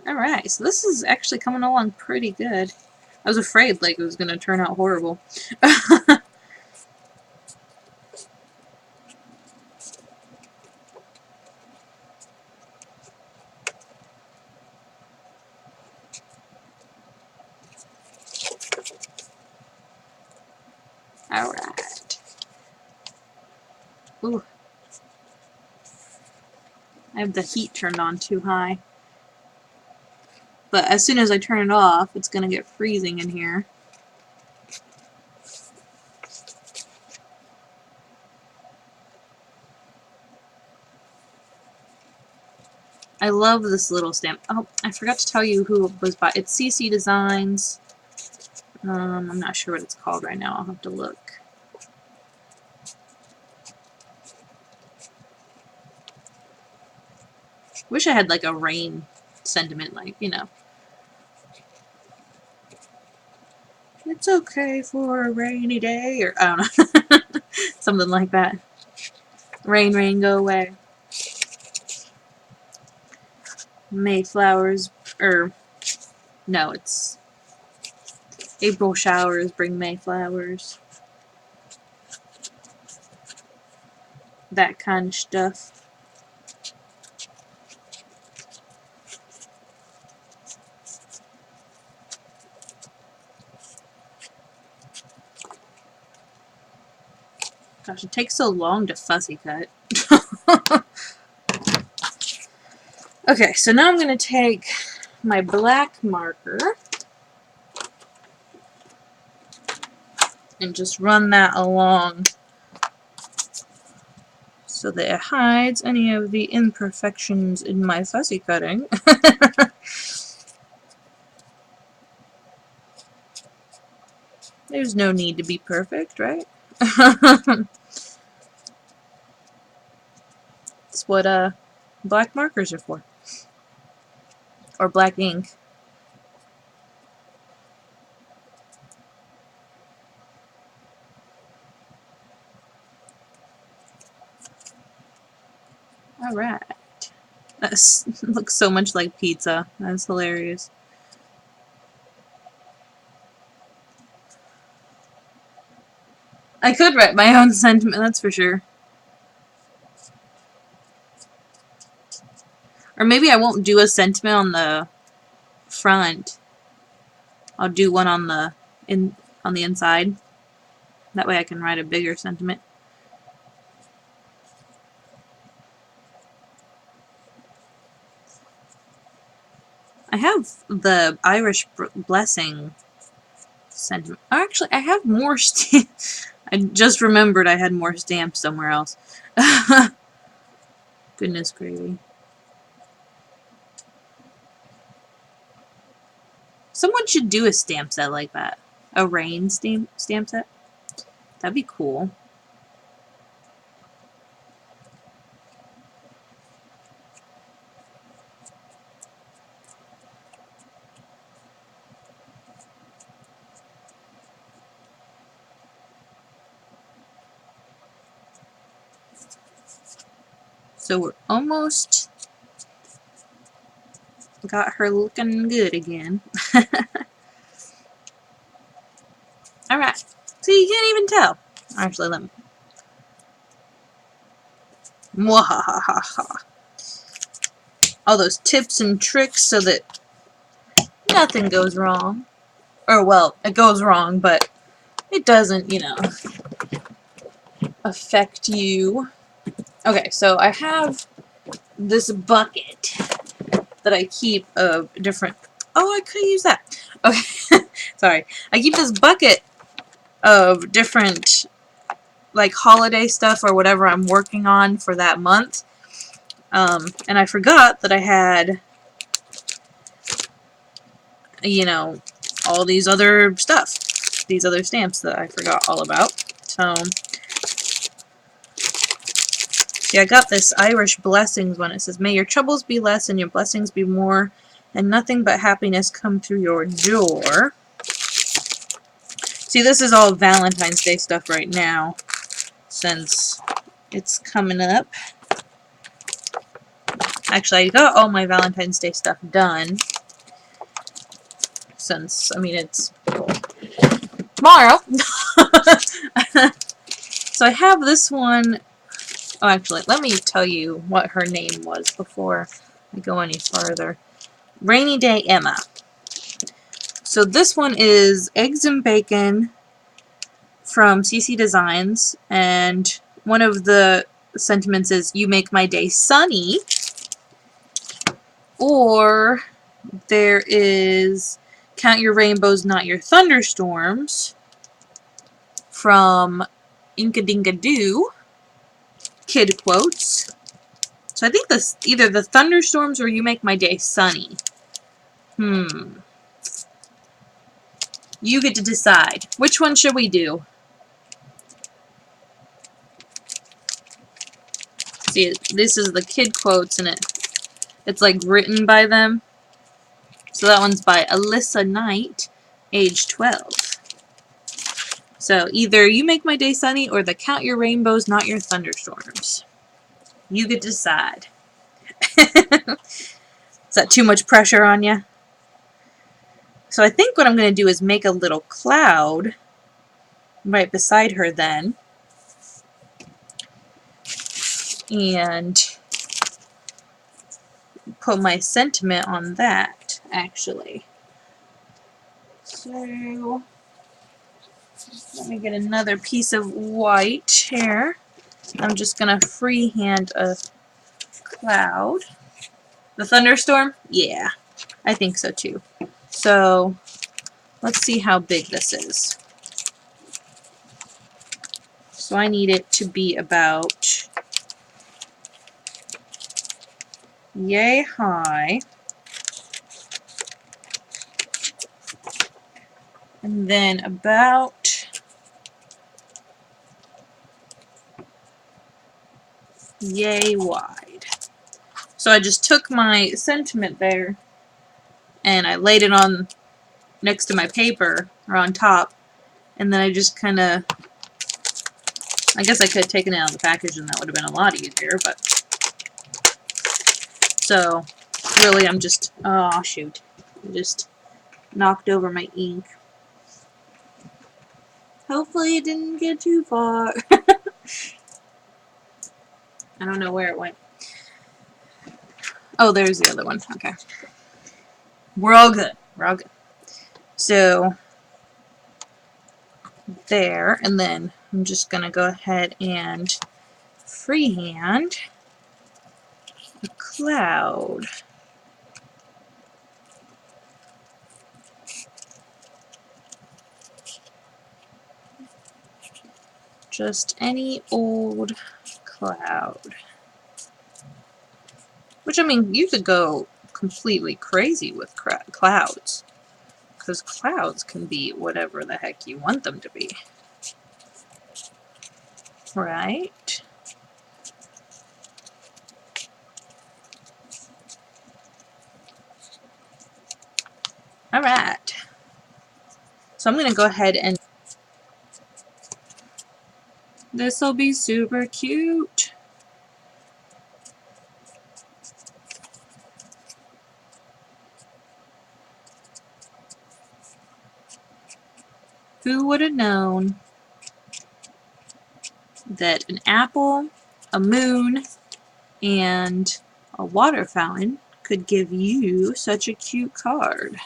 Alright, so this is actually coming along pretty good. I was afraid like it was going to turn out horrible. Alright. Ooh. I have the heat turned on too high. But as soon as I turn it off, it's gonna get freezing in here. I love this little stamp. Oh, I forgot to tell you who it was by. It's CC Designs. I'm not sure what it's called right now. I'll have to look. Wish I had like a rain sentiment, like, you know. It's okay for a rainy day, or I don't know. Something like that. Rain, rain, go away. Mayflowers, or no, it's April showers bring Mayflowers. That kind of stuff. Gosh, it takes so long to fussy cut. Okay, so now I'm going to take my black marker and just run that along so that it hides any of the imperfections in my fussy cutting. There's no need to be perfect, right? That's what black markers are for. Or black ink. Alright. That looks so much like pizza. That's hilarious. I could write my own sentiment, that's for sure. Or maybe I won't do a sentiment on the front. I'll do one on the inside. That way I can write a bigger sentiment. I have the Irish blessing sentiment. Oh, actually, I have more stamps. I just remembered I had more stamps somewhere else. Goodness gravy. Someone should do a stamp set like that. A rain stamp set. That'd be cool. So we're almost got her looking good again. Alright. So you can't even tell. Actually, let me. Mwahaha. All those tips and tricks so that nothing goes wrong. Or, well, it goes wrong, but it doesn't, you know, affect you. Okay, so I have this bucket that I keep of different... Oh, I could use that. Okay, sorry. I keep this bucket of different, like, holiday stuff or whatever I'm working on for that month. And I forgot that I had, you know, all these other stuff. These other stamps that I forgot all about. So, yeah, I got this Irish Blessings one. It says, "May your troubles be less and your blessings be more, and nothing but happiness come through your door." See, this is all Valentine's Day stuff right now, since it's coming up. Actually, I got all my Valentine's Day stuff done, since, I mean, it's tomorrow. So I have this one. Oh, actually, let me tell you what her name was before I go any farther. Rainy Day Emma. So this one is eggs and bacon from CC Designs, and one of the sentiments is "You make my day sunny," or there is "Count your rainbows, not your thunderstorms" from Inkadingadoo, kid quotes. So I think this either the thunderstorms or "You make my day sunny." You get to decide. Which one should we do? See, this is the kid quotes, and it's like written by them. So that one's by Alyssa Knight, age 12. So either "You make my day sunny" or the "Count your rainbows, not your thunderstorms." You get to decide. Is that too much pressure on you? So I think what I'm going to do is make a little cloud right beside her then. And put my sentiment on that, actually. So let me get another piece of white here. I'm just going to freehand a cloud. The thunderstorm? Yeah, I think so too. So let's see how big this is. So I need it to be about yay high. And then about yay wide. So I just took my sentiment there and I laid it on next to my paper, or on top, and then I just kind of, I guess I could have taken it out of the package and that would have been a lot easier, but, so, really I'm just, oh shoot, I just knocked over my ink. Hopefully it didn't get too far. I don't know where it went. Oh, there's the other one, okay. We're all good, we're all good. So, there, and then I'm just going to go ahead and freehand a cloud. Just any old cloud. Which, I mean, you could go completely crazy with clouds. Because clouds can be whatever the heck you want them to be. Right? Alright. So I'm going to go ahead and... This'll be super cute. Who would have known that an apple, a moon, and a water fountain could give you such a cute card?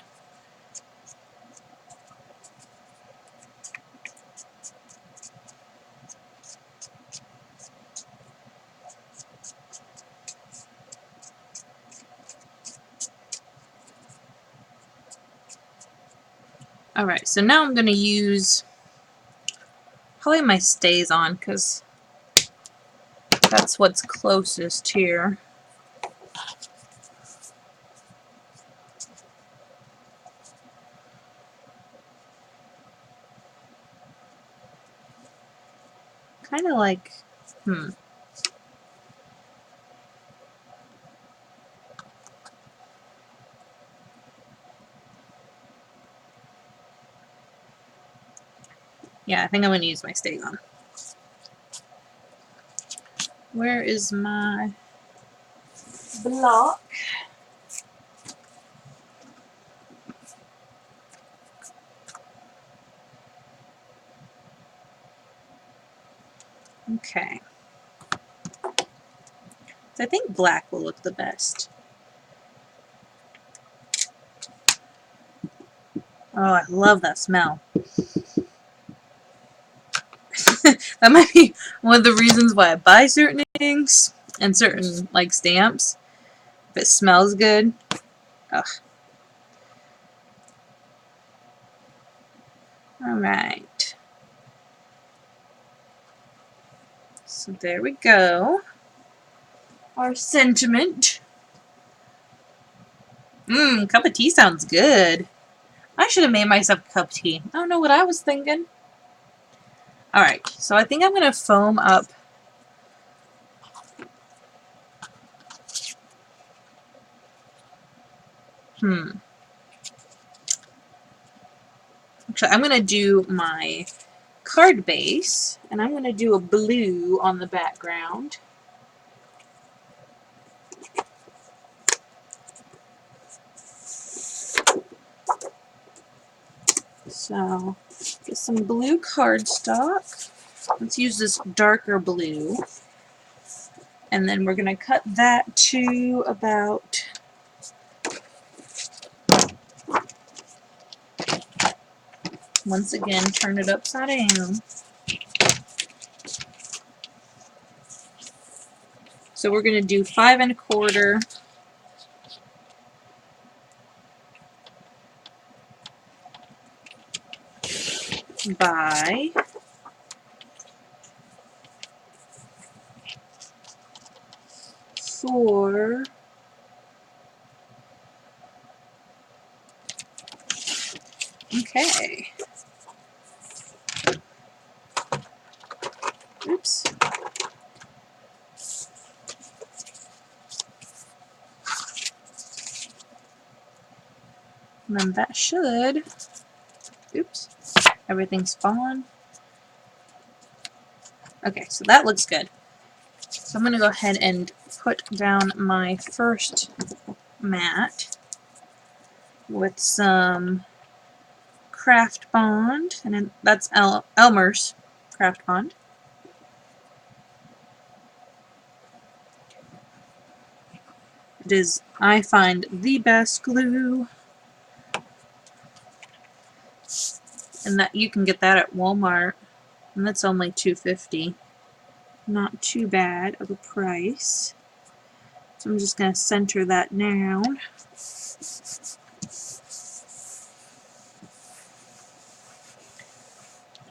Alright, so now I'm going to use probably my StazOn, because that's what's closest here. Kind of like, yeah, I think I'm going to use my StazOn. Where is my block? Okay. So I think black will look the best. Oh, I love that smell. That might be one of the reasons why I buy certain inks and certain, like, stamps. If it smells good. Ugh. Alright. So there we go. Our sentiment. Cup of tea sounds good. I should have made myself a cup of tea. I don't know what I was thinking. Alright, so I think I'm going to foam up Actually, I'm going to do my card base, and I'm going to do a blue on the background. So, get some blue cardstock. Let's use this darker blue. And then we're going to cut that to about once again, turn it upside down. So we're going to do 5 1/4 by 4. Okay. Oops. And then that should, oops, everything spawn. Okay, so that looks good. So I'm going to go ahead and put down my first mat with some Craft Bond, and then that's Elmer's Craft Bond. It is, I find, the best glue, and that you can get that at Walmart, and that's only $2.50. Not too bad of a price. So I'm just going to center that down.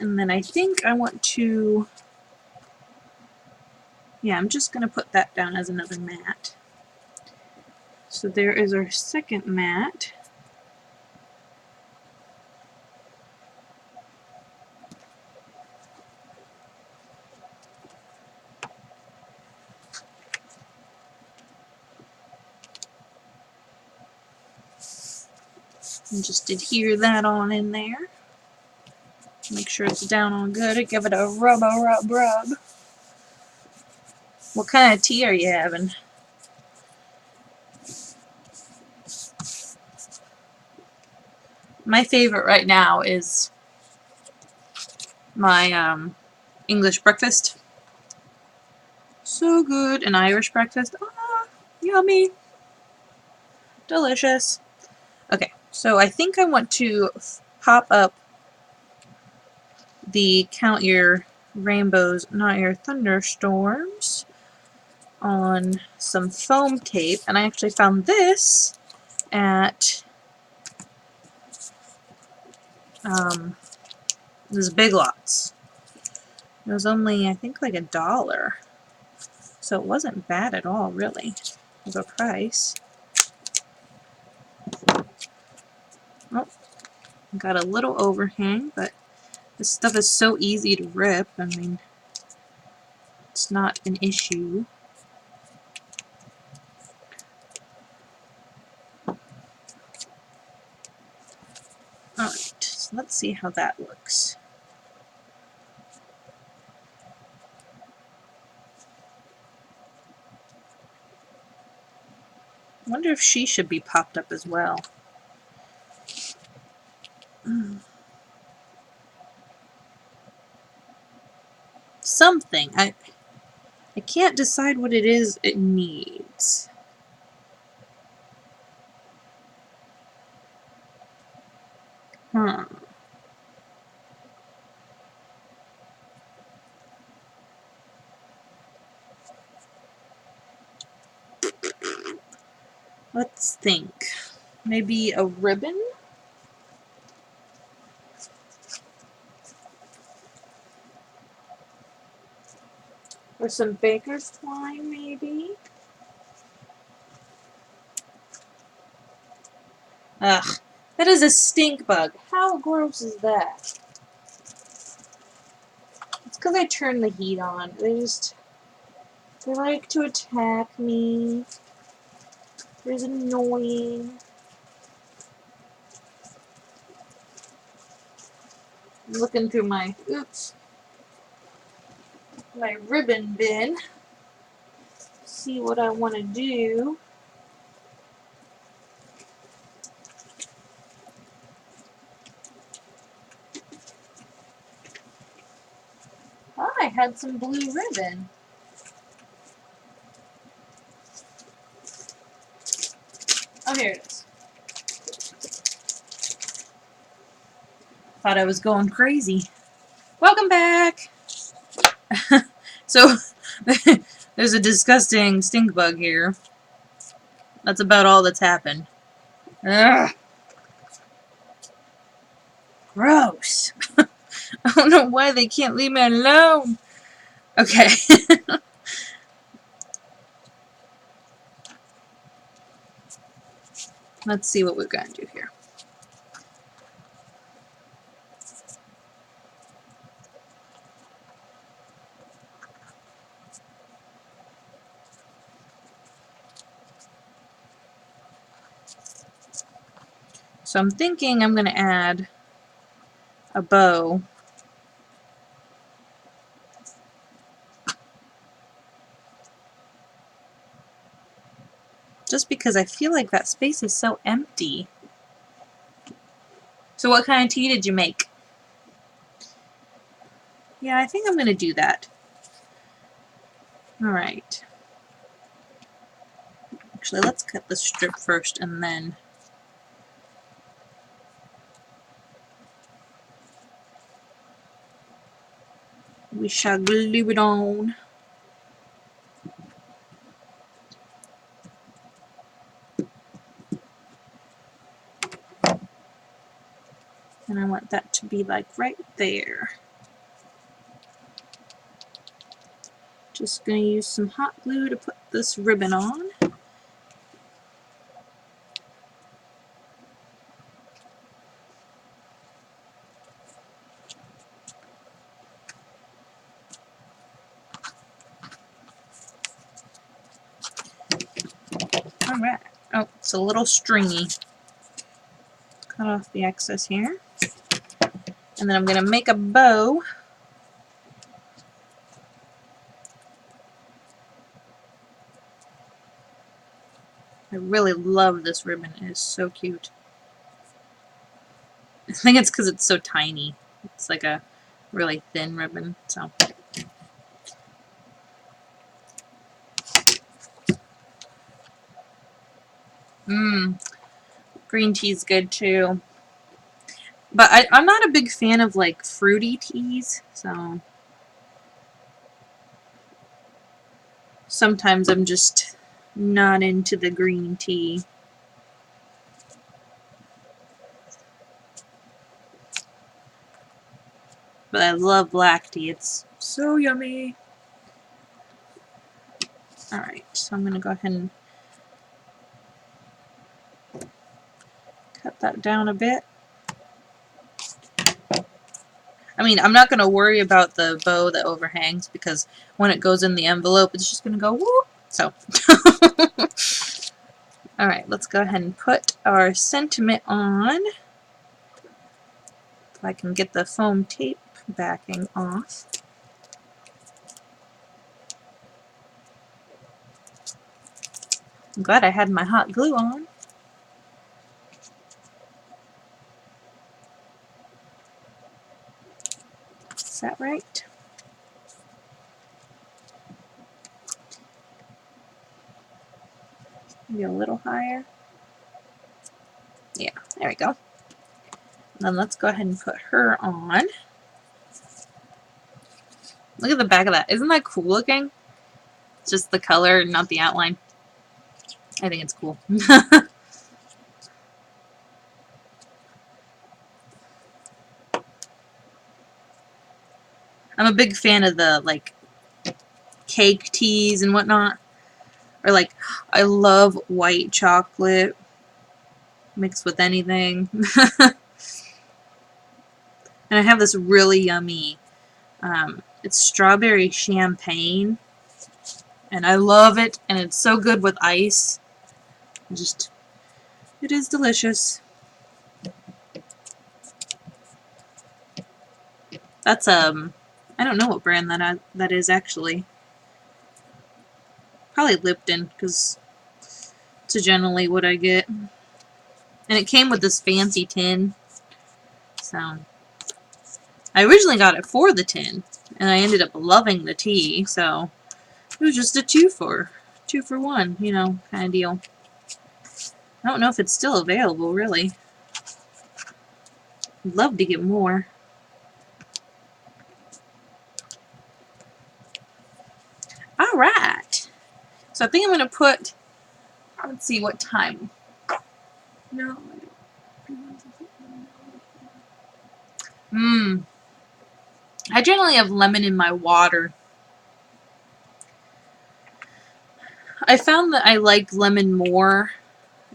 And then I think I want to, yeah, I'm just going to put that down as another mat. So there is our second mat. And just adhere that on in there. Make sure it's down on good. Give it a rub. What kind of tea are you having? My favorite right now is my English breakfast. So good. An Irish breakfast. Ah, yummy. Delicious. Okay, so I think I want to pop up the Count Your Rainbows, Not Your Thunderstorms on some foam tape, and I actually found this at this Big Lots. It was only, I think, like $1, so it wasn't bad at all, really, of a price. Oh, got a little overhang, but this stuff is so easy to rip. I mean, it's not an issue. Alright, so let's see how that looks. I wonder if she should be popped up as well. Something. I can't decide what it is it needs. Let's think. Maybe a ribbon? Or some baker's twine, maybe? Ugh, that is a stink bug. How gross is that? It's because I turned the heat on. They like to attack me. It's annoying. I'm looking through my ribbon bin. See what I want to do. Oh, I had some blue ribbon. Oh, here it is. Thought I was going crazy. Welcome back! So, there's a disgusting stink bug here. That's about all that's happened. Ugh. Gross. I don't know why they can't leave me alone. Okay. Let's see what we're going to do here. So I'm thinking I'm going to add a bow. Just because I feel like that space is so empty. So what kind of tea did you make? Yeah, I think I'm going to do that. Alright. Actually, let's cut the strip first and then... we shall glue it on. And I want that to be like right there. Just going to use some hot glue to put this ribbon on. Alright. Oh, it's a little stringy. Cut off the excess here. And then I'm going to make a bow. I really love this ribbon. It is so cute. I think it's because it's so tiny. It's like a really thin ribbon, so. Green tea's good too. But I'm not a big fan of like fruity teas, so sometimes I'm just not into the green tea. But I love black tea. It's so yummy. Alright, so I'm going to go ahead and cut that down a bit. I mean, I'm not going to worry about the bow that overhangs because when it goes in the envelope, it's just going to go whoop. So, alright, let's go ahead and put our sentiment on. If I can get the foam tape backing off. I'm glad I had my hot glue on. Is that right? Maybe a little higher. Yeah, there we go. And then let's go ahead and put her on. Look at the back of that. Isn't that cool looking? It's just the color, not the outline. I think it's cool. I'm a big fan of the, like, cake teas and whatnot. Or, like, I love white chocolate mixed with anything. And I have this really yummy, it's strawberry champagne. And I love it, and it's so good with ice. Just, it is delicious. That's, I don't know what brand that is, actually. Probably Lipton, because it's generally what I get. And it came with this fancy tin. So, I originally got it for the tin, and I ended up loving the tea, so it was just a two for one, you know, kind of deal. I don't know if it's still available, really. I'd love to get more. Alright. So I think I'm going to put, let's see what time. No, I don't. I generally have lemon in my water. I found that I like lemon more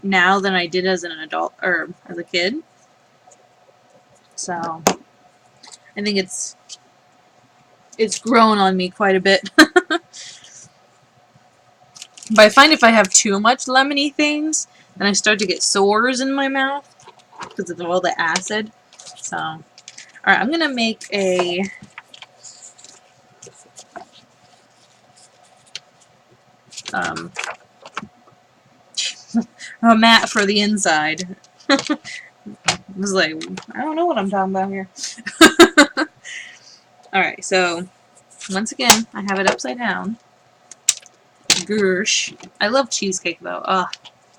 now than I did as an adult, or as a kid. So, I think it's grown on me quite a bit. But I find if I have too much lemony things, then I start to get sores in my mouth because of all the acid. So, alright, I'm going to make a a mat for the inside. I was like, I don't know what I'm talking about here. Alright, so, once again, I have it upside down. Gersh. I love cheesecake, though. Ugh,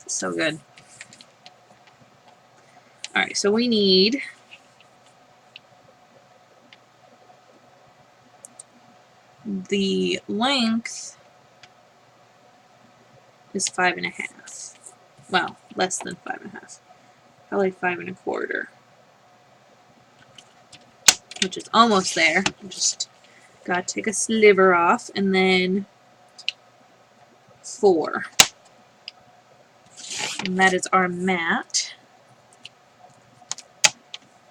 it's so good. Alright, so we need the length is 5.5. Well, less than 5.5. Probably 5 1/4. Which is almost there. Just gotta take a sliver off, and then 4. And that is our mat.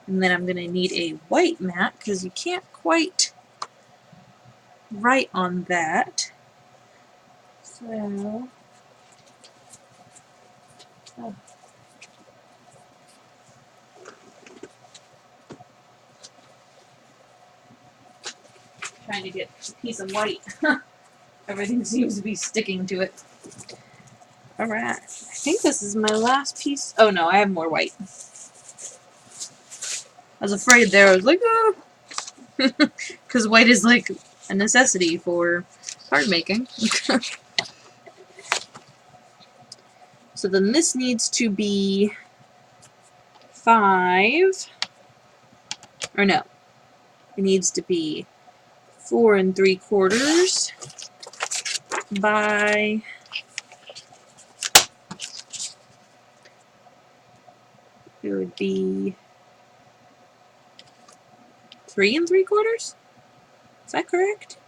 And then I'm gonna need a white mat because you can't quite write on that. So, trying to get a piece of white. Everything seems to be sticking to it. Alright. I think this is my last piece. Oh no, I have more white. I was afraid there. I was like, oh. Because white is like a necessity for card making. So then this needs to be 5. Or no. It needs to be 4 3/4 by it would be 3 3/4? Is that correct?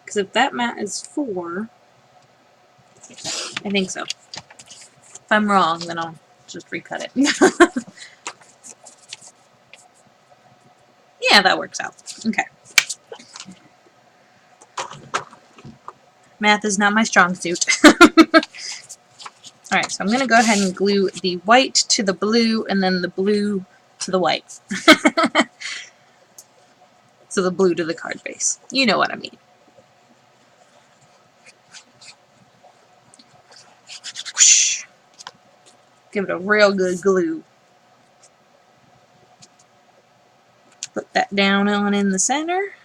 Because if that mat is 4, I think so. If I'm wrong, then I'll just recut it. Yeah, that works out. Okay. Math is not my strong suit. Alright, so I'm going to go ahead and glue the white to the blue and then the blue to the white. So the blue to the card base. You know what I mean. Whoosh. Give it a real good glue. Put that down on in the center.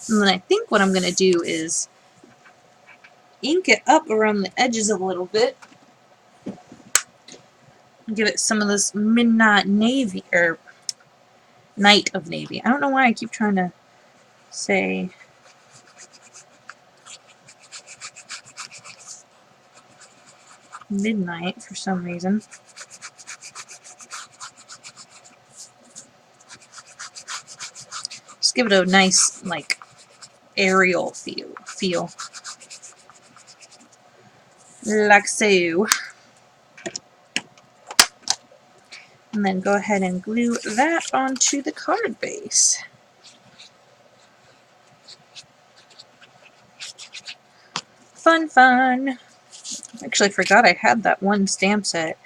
And then I think what I'm going to do is ink it up around the edges a little bit. Give it some of this midnight navy, or Night of navy. I don't know why I keep trying to say midnight for some reason. Just give it a nice, like, aerial feel. Like so. And then go ahead and glue that onto the card base. Fun, fun. Actually, I forgot I had that one stamp set.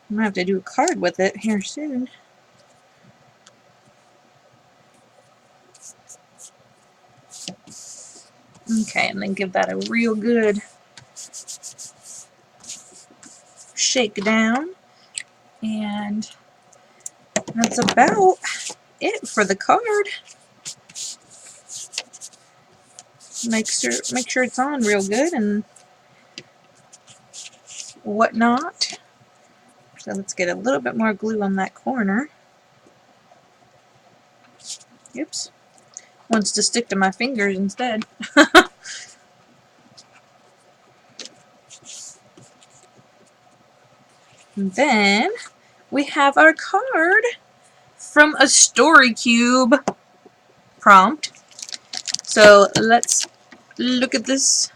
I'm gonna have to do a card with it here soon. Okay, and then give that a real good shake down. And that's about it for the card. Make sure it's on real good and whatnot. So let's get a little bit more glue on that corner. Oops. Wants to stick to my fingers instead. And then we have our card from a Story Cube prompt. So let's look at this.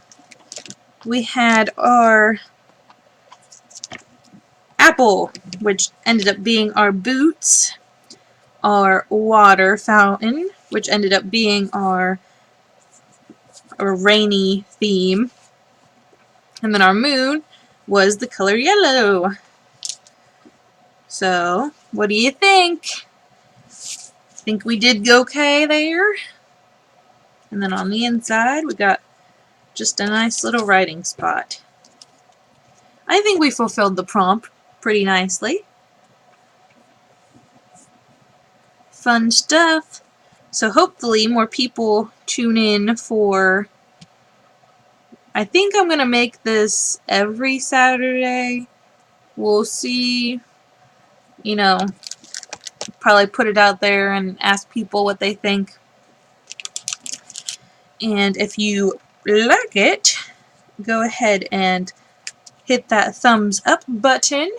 We had our apple, which ended up being our boots, our water fountain, which ended up being our rainy theme, and then our moon was the color yellow. So, what do you think? Think we did okay there? And then on the inside, we got just a nice little writing spot. I think we fulfilled the prompt pretty nicely. Fun stuff. So hopefully more people tune in for... I think I'm going to make this every Saturday. We'll see. You know, probably put it out there and ask people what they think. And if you like it, go ahead and hit that thumbs up button.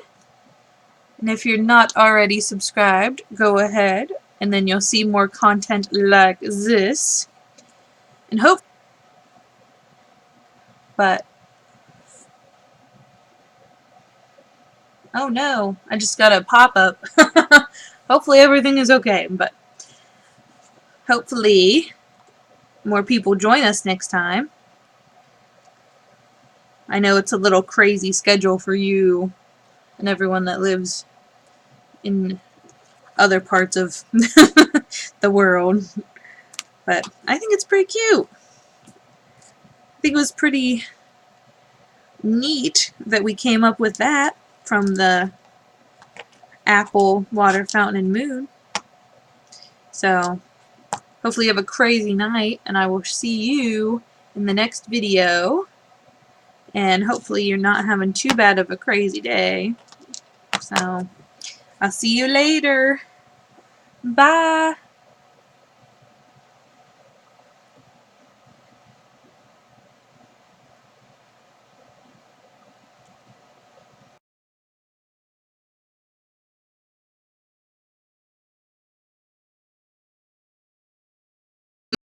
And if you're not already subscribed, go ahead, and then you'll see more content like this. And but oh no, I just got a pop-up. Hopefully everything is okay, but hopefully more people join us next time. I know it's a little crazy schedule for you and everyone that lives in other parts of the world, but I think it's pretty cute. I think it was pretty neat that we came up with that from the apple, water fountain, and moon. So hopefully you have a crazy night, and I will see you in the next video. And hopefully you're not having too bad of a crazy day. So I'll see you later. Bye.